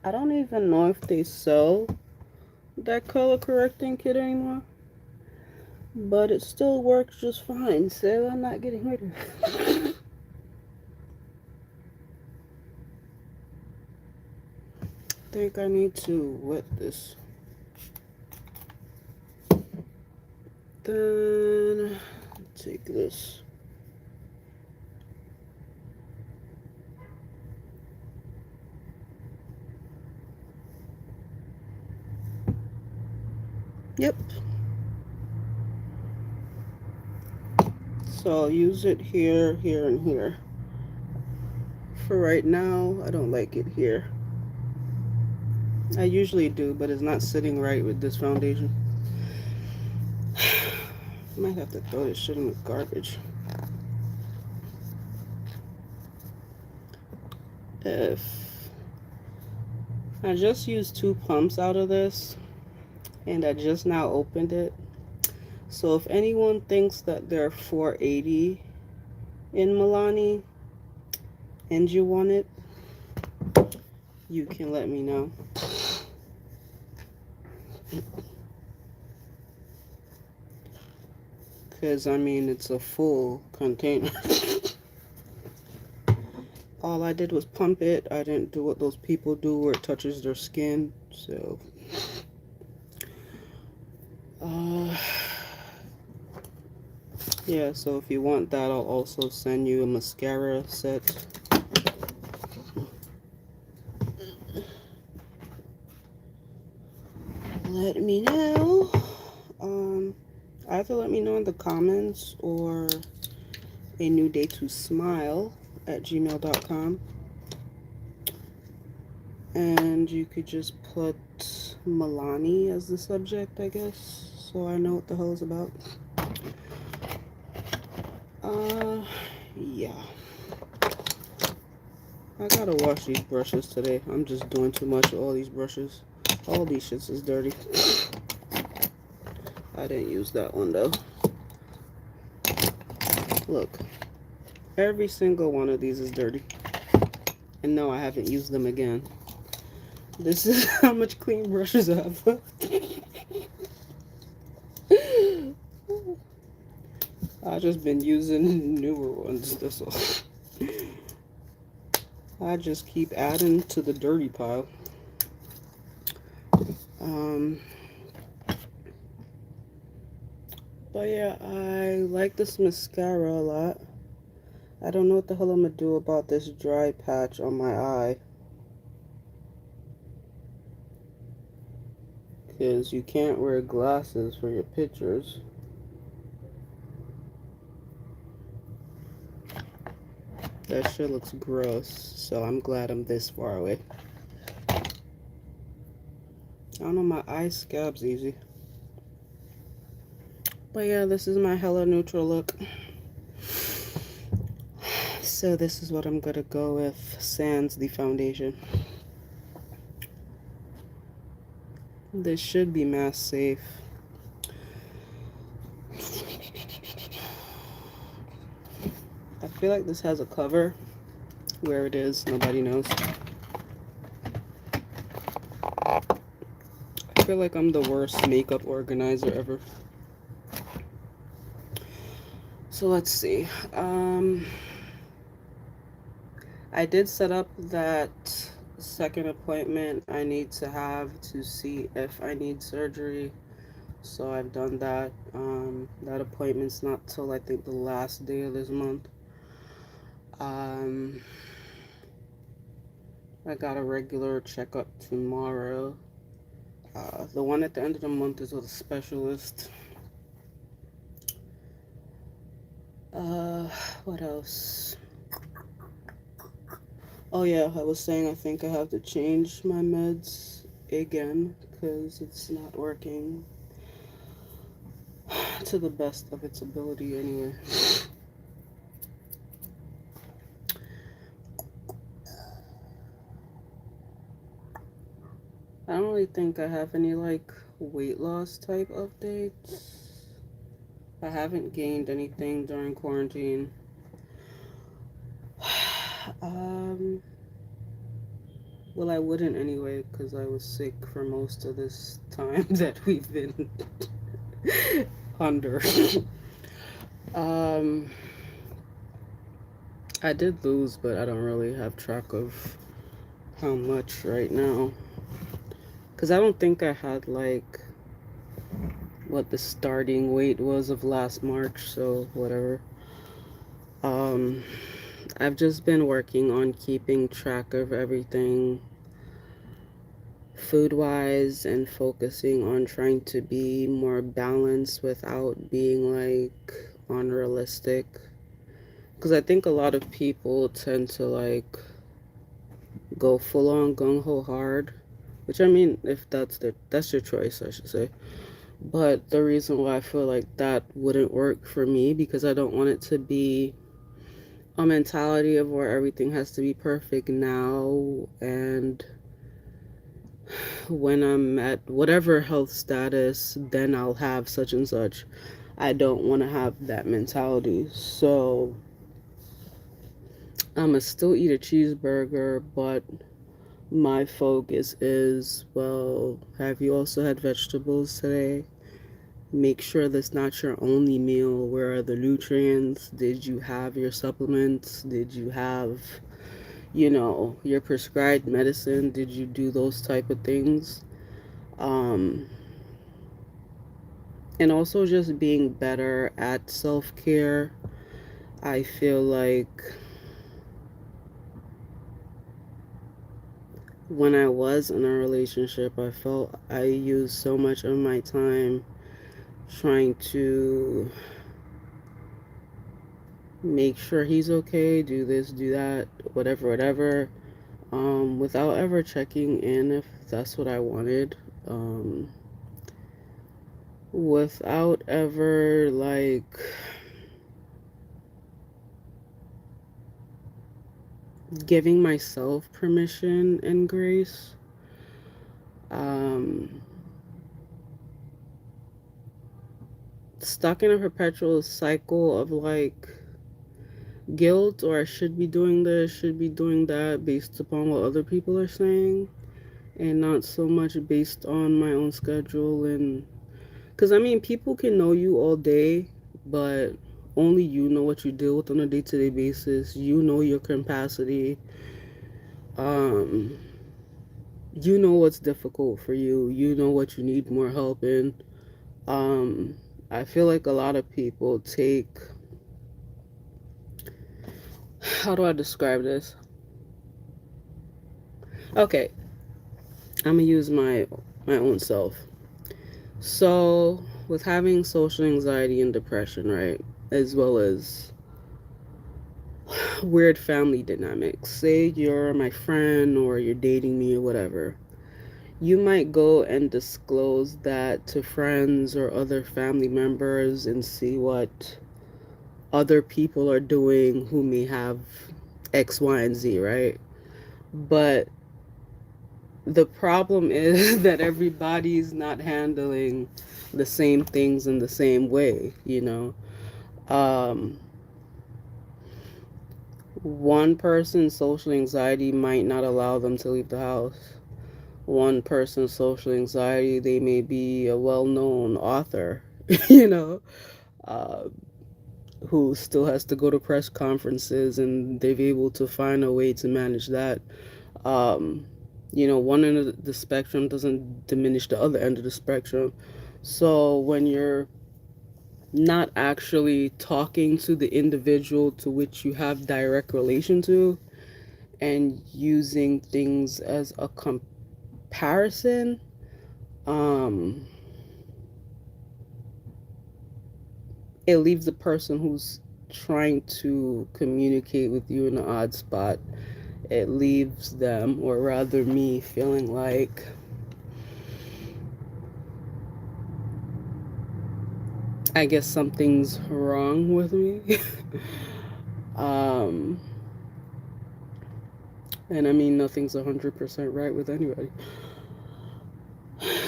S1: I don't even know if they sell that color correcting kit anymore, but it still works just fine, so I'm not getting rid of it. I think I need to wet this. Then take this. Yep. So I'll use it here, here, and here. For right now, I don't like it here. I usually do, but it's not sitting right with this foundation. Might have to throw this shit in the garbage. if I just used 2 pumps out of this and I just now opened it. So if anyone thinks that they're 480 in Milani and you want it, you can let me know. Because, I mean, it's a full container. All I did was pump it. I didn't do what those people do where it touches their skin. So, yeah, so if you want that, I'll also send you a mascara set. Let me know. Either let me know in the comments or a new day to smile at gmail.com. And you could just put Milani as the subject, I guess, so I know what the hell it's about. Yeah. I gotta wash these brushes today. I'm just doing too much with all these brushes. All these shits is dirty. I didn't use that one though. Look. Every single one of these is dirty. And no, I haven't used them again. This is how much clean brushes I have left. I've just been using newer ones, that's all. I just keep adding to the dirty pile. But yeah, I like this mascara a lot. I don't know what the hell I'm gonna do about this dry patch on my eye. Because you can't wear glasses for your pictures. That shit looks gross, so I'm glad I'm this far away. I don't know, my eye scabs easy. But yeah, this is my hella neutral look. So this is what I'm gonna go with, sans the foundation. This should be mask safe. I feel like this has a cover. Where it is, nobody knows. I feel like I'm the worst makeup organizer ever. So let's see. I did set up that second appointment I need to have to see if I need surgery. So I've done that. That appointment's not till I think the last day of this month. I got a regular checkup tomorrow. The one at the end of the month is with a specialist. What else? Oh yeah, I was saying I think I have to change my meds again because it's not working to the best of its ability anyway. I don't really think I have any like weight loss type updates. I haven't gained anything during quarantine. Well, I wouldn't anyway because I was sick for most of this time that we've been under. I did lose, but I don't really have track of how much right now. Because I don't think I had like what the starting weight was of last March, so whatever. I've just been working on keeping track of everything food-wise and focusing on trying to be more balanced without being like unrealistic. Because I think a lot of people tend to like go full on gung-ho hard, which I mean, if that's your choice, I should say. But the reason why I feel like that wouldn't work for me because I don't want it to be a mentality of where everything has to be perfect now, and when I'm at whatever health status, then I'll have such and such. I don't want to have that mentality. So I'm going to still eat a cheeseburger, but my focus is, well, have you also had vegetables today? Make sure that's not your only meal. Where are the nutrients? Did you have your supplements? Did you have, your prescribed medicine? Did you do those type of things? Um, and also just being better at self-care. I feel like when I was in a relationship, I felt I used so much of my time trying to make sure he's okay, do this, do that, whatever, whatever, without ever checking in if that's what I wanted, without ever, like, giving myself permission and grace. Um, Stuck in a perpetual cycle of like guilt, or I should be doing this, should be doing that based upon what other people are saying, and not so much based on my own schedule. And because I mean, people can know you all day, but only you know what you deal with on a day-to-day basis. You know your capacity. Um, you know what's difficult for you. You know what you need more help in. Um, I feel like a lot of people take, how do I describe this? Okay, I'm gonna use my own self. So, with having social anxiety and depression, right, as well as weird family dynamics. Say you're my friend or you're dating me or whatever. You might go and disclose that to friends or other family members and see what other people are doing who may have X, Y, and Z, right? But the problem is that everybody's not handling the same things in the same way, you know? Um, One person's social anxiety might not allow them to leave the house. One person's social anxiety, they may be a well known author, you know, uh, who still has to go to press conferences and they've able to find a way to manage that. Um, one end of the spectrum doesn't diminish the other end of the spectrum. So when you're not actually talking to the individual to which you have direct relation to, and using things as a comparison, um, it leaves the person who's trying to communicate with you in an odd spot. It leaves them, or rather me, feeling like I guess something's wrong with me. um, and I mean, nothing's 100% right with anybody.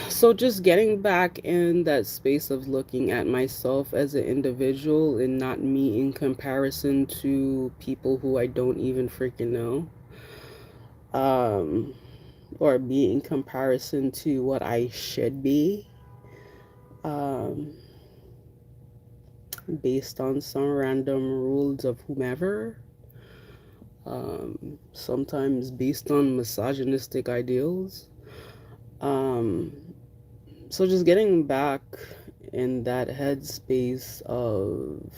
S1: So just getting back in that space of looking at myself as an individual and not me in comparison to people who I don't even freaking know. Um, or be in comparison to what I should be. Um, Based on some random rules of whomever. Sometimes based on misogynistic ideals. Um, so just getting back in that headspace of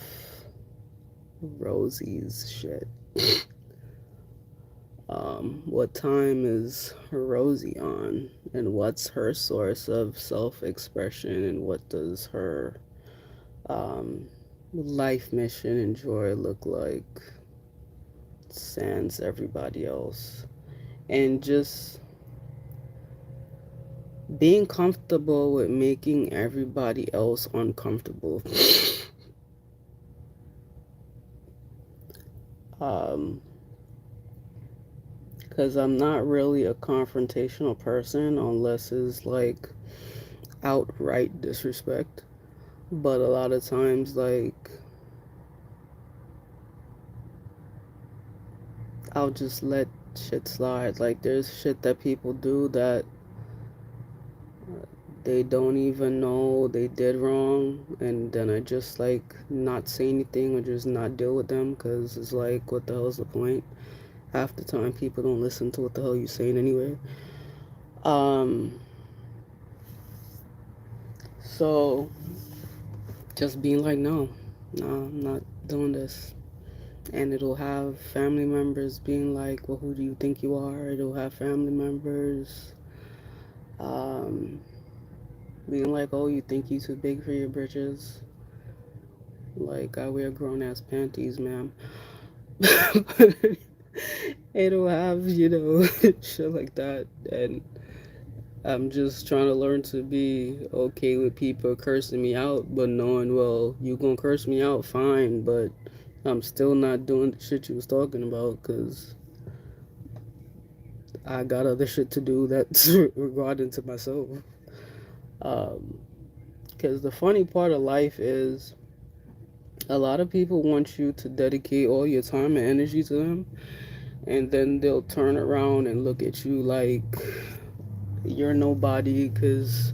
S1: Rosie's shit. What time is Rosie on? And what's her source of self expression? And what does her um, life mission and joy look like? Sans everybody else. And just being comfortable with making everybody else uncomfortable. Um, because I'm not really a confrontational person unless it's like outright disrespect. But a lot of times, like, I'll just let shit slide. Like, there's shit that people do that they don't even know they did wrong, and then I just like not say anything or just not deal with them because it's like, what the hell's the point? Half the time, people don't listen to what the hell you're saying anyway. Um, so just being like, no, no, I'm not doing this. And it'll have family members being like, well, who do you think you are? It'll have family members um, being like, oh, you think you too big for your britches? Like, I wear grown ass panties, ma'am. It'll have, shit like that. And I'm just trying to learn to be okay with people cursing me out, but knowing, well, you gonna curse me out, fine, but I'm still not doing the shit you was talking about because I got other shit to do that's regarding to myself. Um, because the funny part of life is a lot of people want you to dedicate all your time and energy to them, and then they'll turn around and look at you like you're nobody because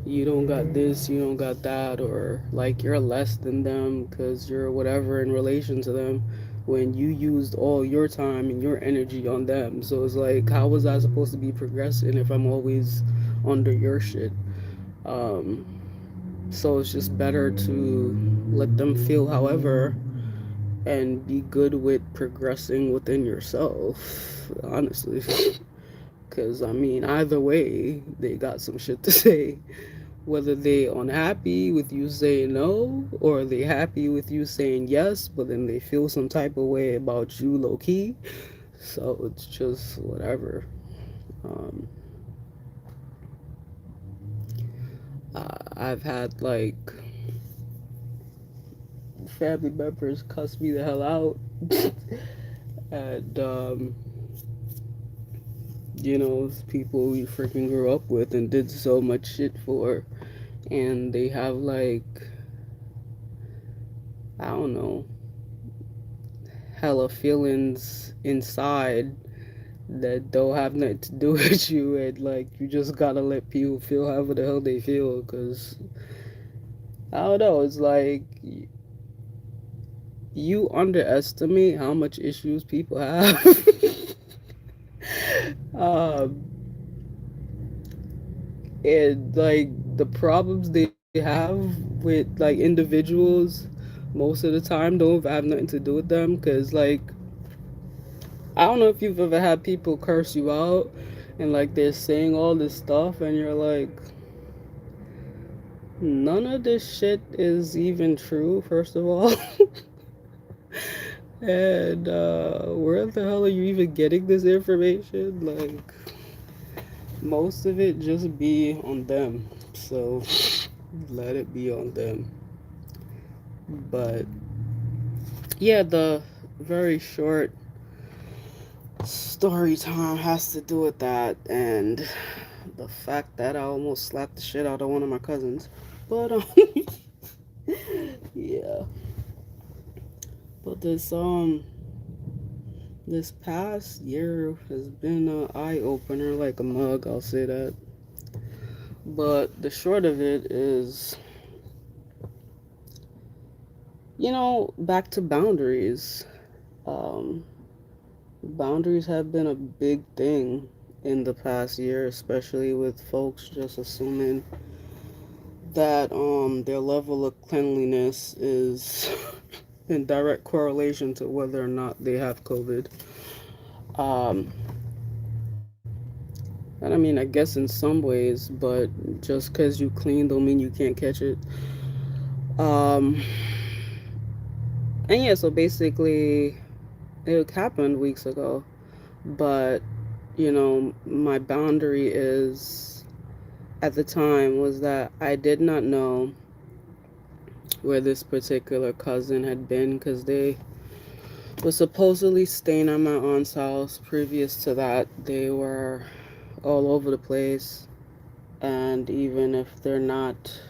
S1: you don't got this, you don't got that, or like you're less than them because you're whatever in relation to them when you used all your time and your energy on them. So it's like, how was I supposed to be progressing if I'm always under your shit? Um, so it's just better to let them feel however and be good with progressing within yourself, honestly. Because, I mean, either way, they got some shit to say. Whether they unhappy with you saying no, or they happy with you saying yes, but then they feel some type of way about you low key. So it's just whatever. Um, I've had like family members cuss me the hell out, and people we freaking grew up with and did so much shit for, and they have like, I don't know, hella feelings inside that don't have nothing to do with you, and like you just gotta let people feel however the hell they feel, because I don't know, it's like you underestimate how much issues people have. um and like the problems they have with like individuals most of the time don't have nothing to do with them, because like I don't know if you've ever had people curse you out and like they're saying all this stuff and you're like, none of this shit is even true, first of all. And where the hell are you even getting this information? Like, most of it just be on them. So let it be on them. But yeah, the very short story time has to do with that, and the fact that I almost slapped the shit out of one of my cousins. But yeah. But this past year has been an eye opener like a mug, I'll say that. But the short of it is, back to boundaries. Um, Boundaries have been a big thing in the past year, especially with folks just assuming that their level of cleanliness is in direct correlation to whether or not they have COVID. Um, and I mean, I guess in some ways, but just because you clean don't mean you can't catch it. Um, and yeah, so basically, it happened weeks ago, but my boundary is at the time was that I did not know where this particular cousin had been because they was supposedly staying at my aunt's house. Previous to that, they were all over the place. And even if they're not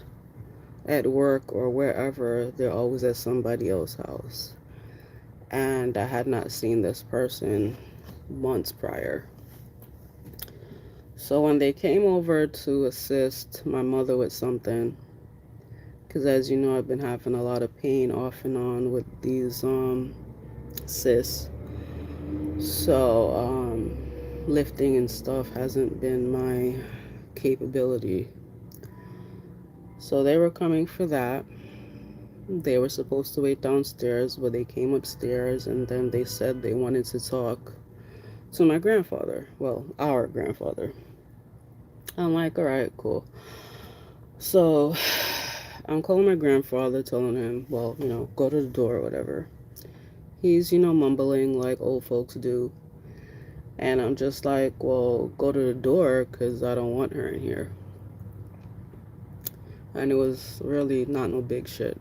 S1: at work or wherever, they're always at somebody else's house. And I had not seen this person months prior. So when they came over to assist my mother with something, because as you know, I've been having a lot of pain off and on with these cysts. So lifting and stuff hasn't been my capability. So they were coming for that. They were supposed to wait downstairs, but they came upstairs and then they said they wanted to talk to my grandfather. Well, our grandfather. I'm like, all right, cool. So I'm calling my grandfather, telling him, well, go to the door or whatever. He's, mumbling like old folks do. And I'm just like, well, go to the door because I don't want her in here. And it was really not no big shit.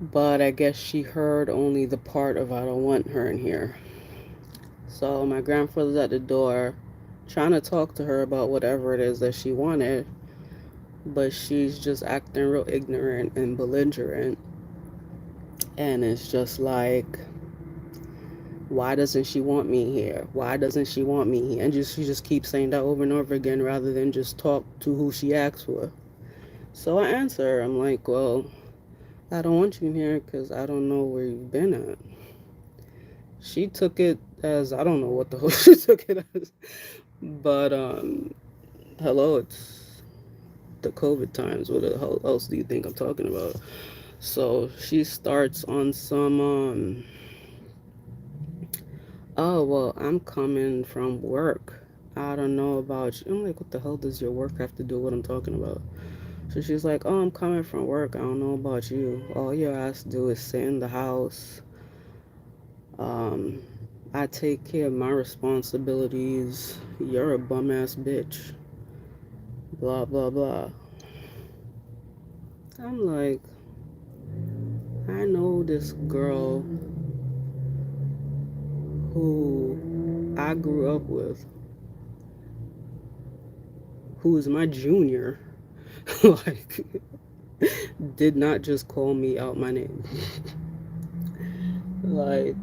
S1: But I guess she heard only the part of I don't want her in here. So my grandfather's at the door trying to talk to her about whatever it is that she wanted, but she's just acting real ignorant and belligerent. And it's just like, why doesn't she want me here? Why doesn't she want me here? And she just keeps saying that over and over again rather than just talk to who she asked for. So I answer her. I'm like, well, I don't want you here because I don't know where you've been at. She took it as, I don't know what the hell she took it as. But, hello, it's the COVID times. What the hell else do you think I'm talking about? So she starts on some, oh, well, I'm coming from work. I don't know about you. I'm like, what the hell does your work have to do with what I'm talking about? So she's like, oh, I'm coming from work. I don't know about you. All your ass do is sit in the house. Um, I take care of my responsibilities. You're a bum ass bitch. Blah, blah, blah. I'm like, I know this girl who I grew up with, who is my junior, like, did not just call me out my name. Like,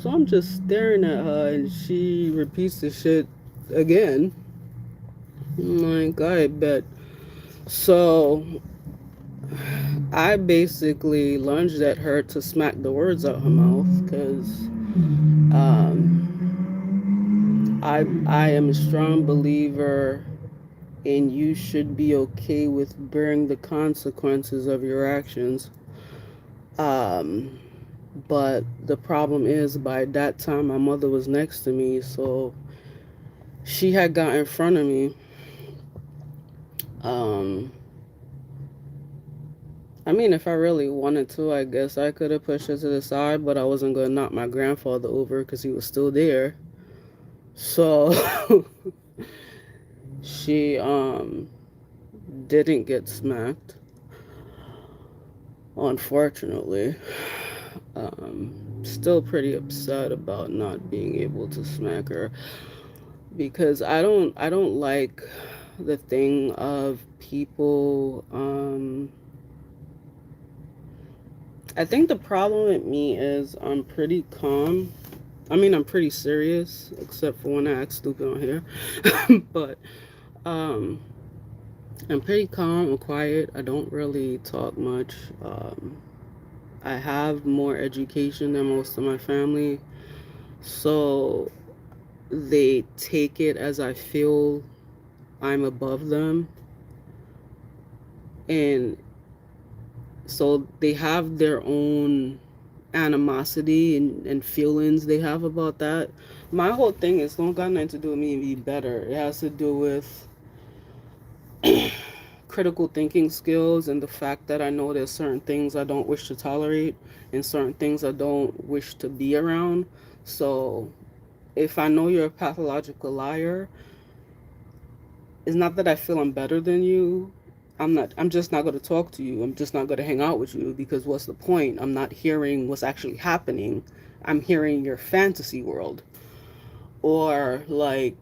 S1: so I'm just staring at her and she repeats the shit again. I'm like, I bet. So I basically lunged at her to smack the words out her mouth because I am a strong believer in you should be okay with bearing the consequences of your actions. Um, but the problem is, by that time, my mother was next to me, so she had got in front of me. Um, I mean, if I really wanted to, I guess I could have pushed her to the side, but I wasn't going to knock my grandfather over because he was still there. So she didn't get smacked, unfortunately. Still pretty upset about not being able to smack her because I don't like the thing of people. I think the problem with me is I'm pretty calm. I mean, I'm pretty serious, except for when I act stupid on here. But um, I'm pretty calm and quiet. I don't really talk much. I have more education than most of my family, so they take it as I feel I'm above them, and so they have their own animosity and feelings they have about that. My whole thing is don't got nothing to do with me being better. It has to do with critical thinking skills and the fact that I know there's certain things I don't wish to tolerate and certain things I don't wish to be around. So if I know you're a pathological liar, it's not that I feel I'm better than you. I'm just not going to talk to you. I'm just not going to hang out with you because what's the point? I'm not hearing what's actually happening. I'm hearing your fantasy world. Or like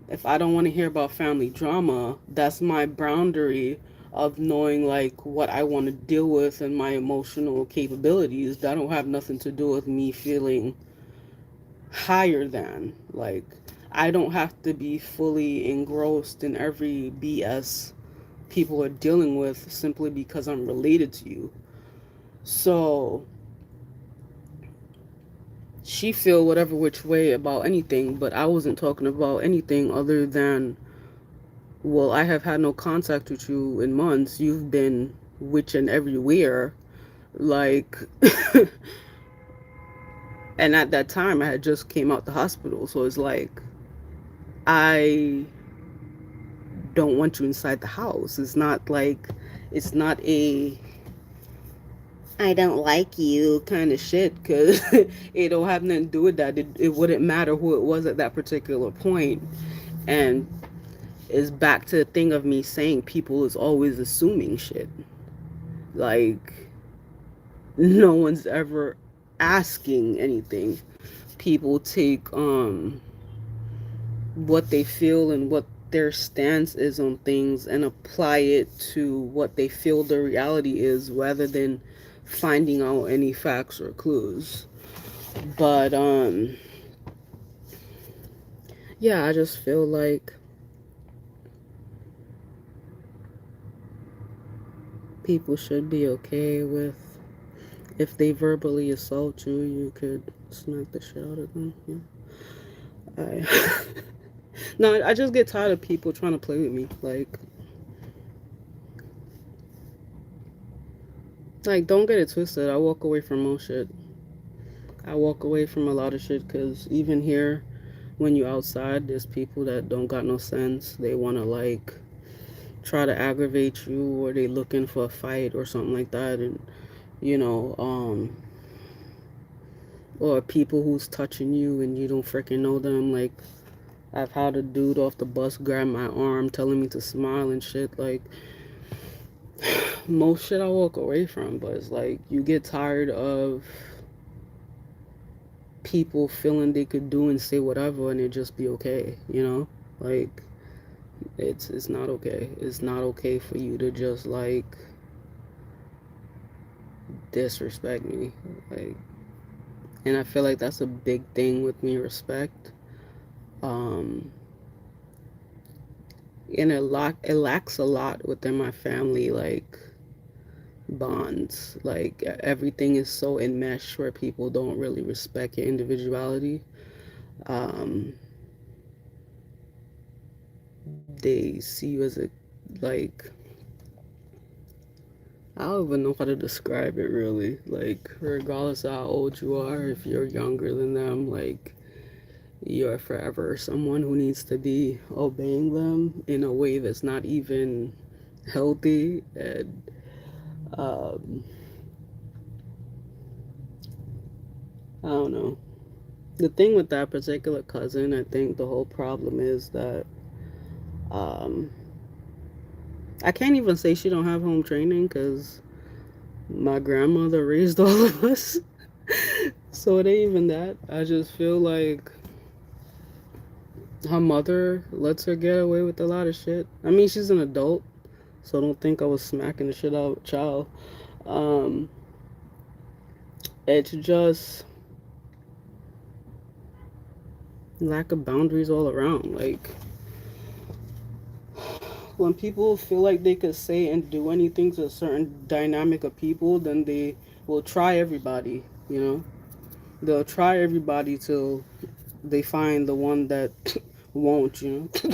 S1: if I don't want to hear about family drama, that's my boundary of knowing like what I want to deal with and my emotional capabilities. That don't have nothing to do with me feeling higher than. Like I don't have to be fully engrossed in every BS people are dealing with simply because I'm related to you. So she feel whatever which way about anything, but I wasn't talking about anything other than, well, I have had no contact with you in months. You've been witching everywhere. Like, and at that time, I had just came out the hospital. So it's like, I don't want you inside the house. It's not like, it's not a I don't like you kind of shit because it don't have nothing to do with that. It wouldn't matter who it was at that particular point. And it's back to the thing of me saying people is always assuming shit. Like, no one's ever asking anything. People take what they feel and what their stance is on things and apply it to what they feel the reality is rather than finding out any facts or clues. But yeah, I just feel like people should be okay with if they verbally assault you, you could smack the shit out of them. Yeah. I no, I just get tired of people trying to play with me. Like don't get it twisted. I walk away from most shit. I walk away from a lot of shit because even here, when you outside, there's people that don't got no sense. They want to like try to aggravate you, or they looking for a fight or something like that, and you know, or people who's touching you and you don't freaking know them. Like I've had a dude off the bus grab my arm, telling me to smile and shit. Like most shit I walk away from, but it's like you get tired of people feeling they could do and say whatever and it just be okay, you know? Like it's not okay. It's not okay for you to just like disrespect me. Like and I feel like that's a big thing with me, respect. Um and it lacks a lot within my family, like bonds. Like everything is so enmeshed where people don't really respect your individuality. Um they see you as a like I don't even know how to describe it really. Like regardless of how old you are, if you're younger than them, like you're forever someone who needs to be obeying them in a way that's not even healthy. And um, I don't know. The thing with that particular cousin, I think the whole problem is that um, I can't even say she don't have home training because my grandmother raised all of us. So it ain't even that. I just feel like her mother lets her get away with a lot of shit. I mean, she's an adult, so don't think I was smacking the shit out of a child. Um, it's just lack of boundaries all around. Like when people feel like they could say and do anything to a certain dynamic of people, then they will try everybody. You know, they'll try everybody till they find the one that won't. You know.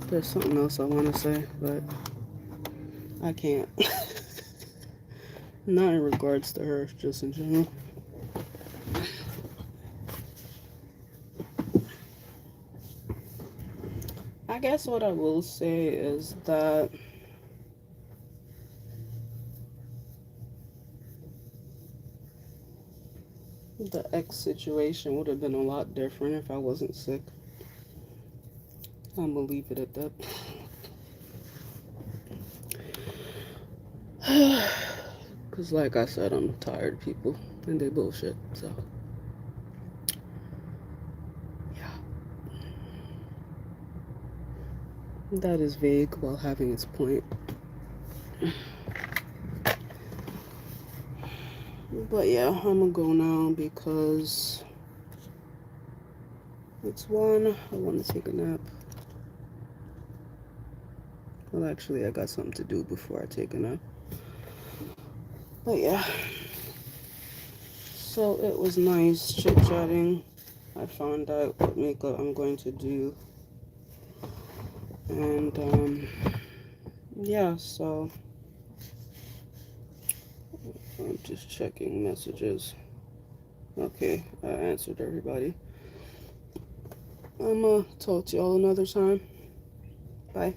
S1: There's something else I want to say, but I can't. Not in regards to her, just in general. I guess what I will say is that The ex situation would have been a lot different if I wasn't sick. I'm gonna leave it at that. Because, like I said, I'm tired of people and they bullshit. So, yeah. That is vague while having its point. But yeah, I'm gonna go now because it's 1. I want to take a nap. Well, actually, I got something to do before I take a nap. But yeah. So it was nice chit-chatting. I found out what makeup I'm going to do. And yeah, so I'm just checking messages. Okay, I answered everybody. I'm gonna talk to y'all another time. Bye.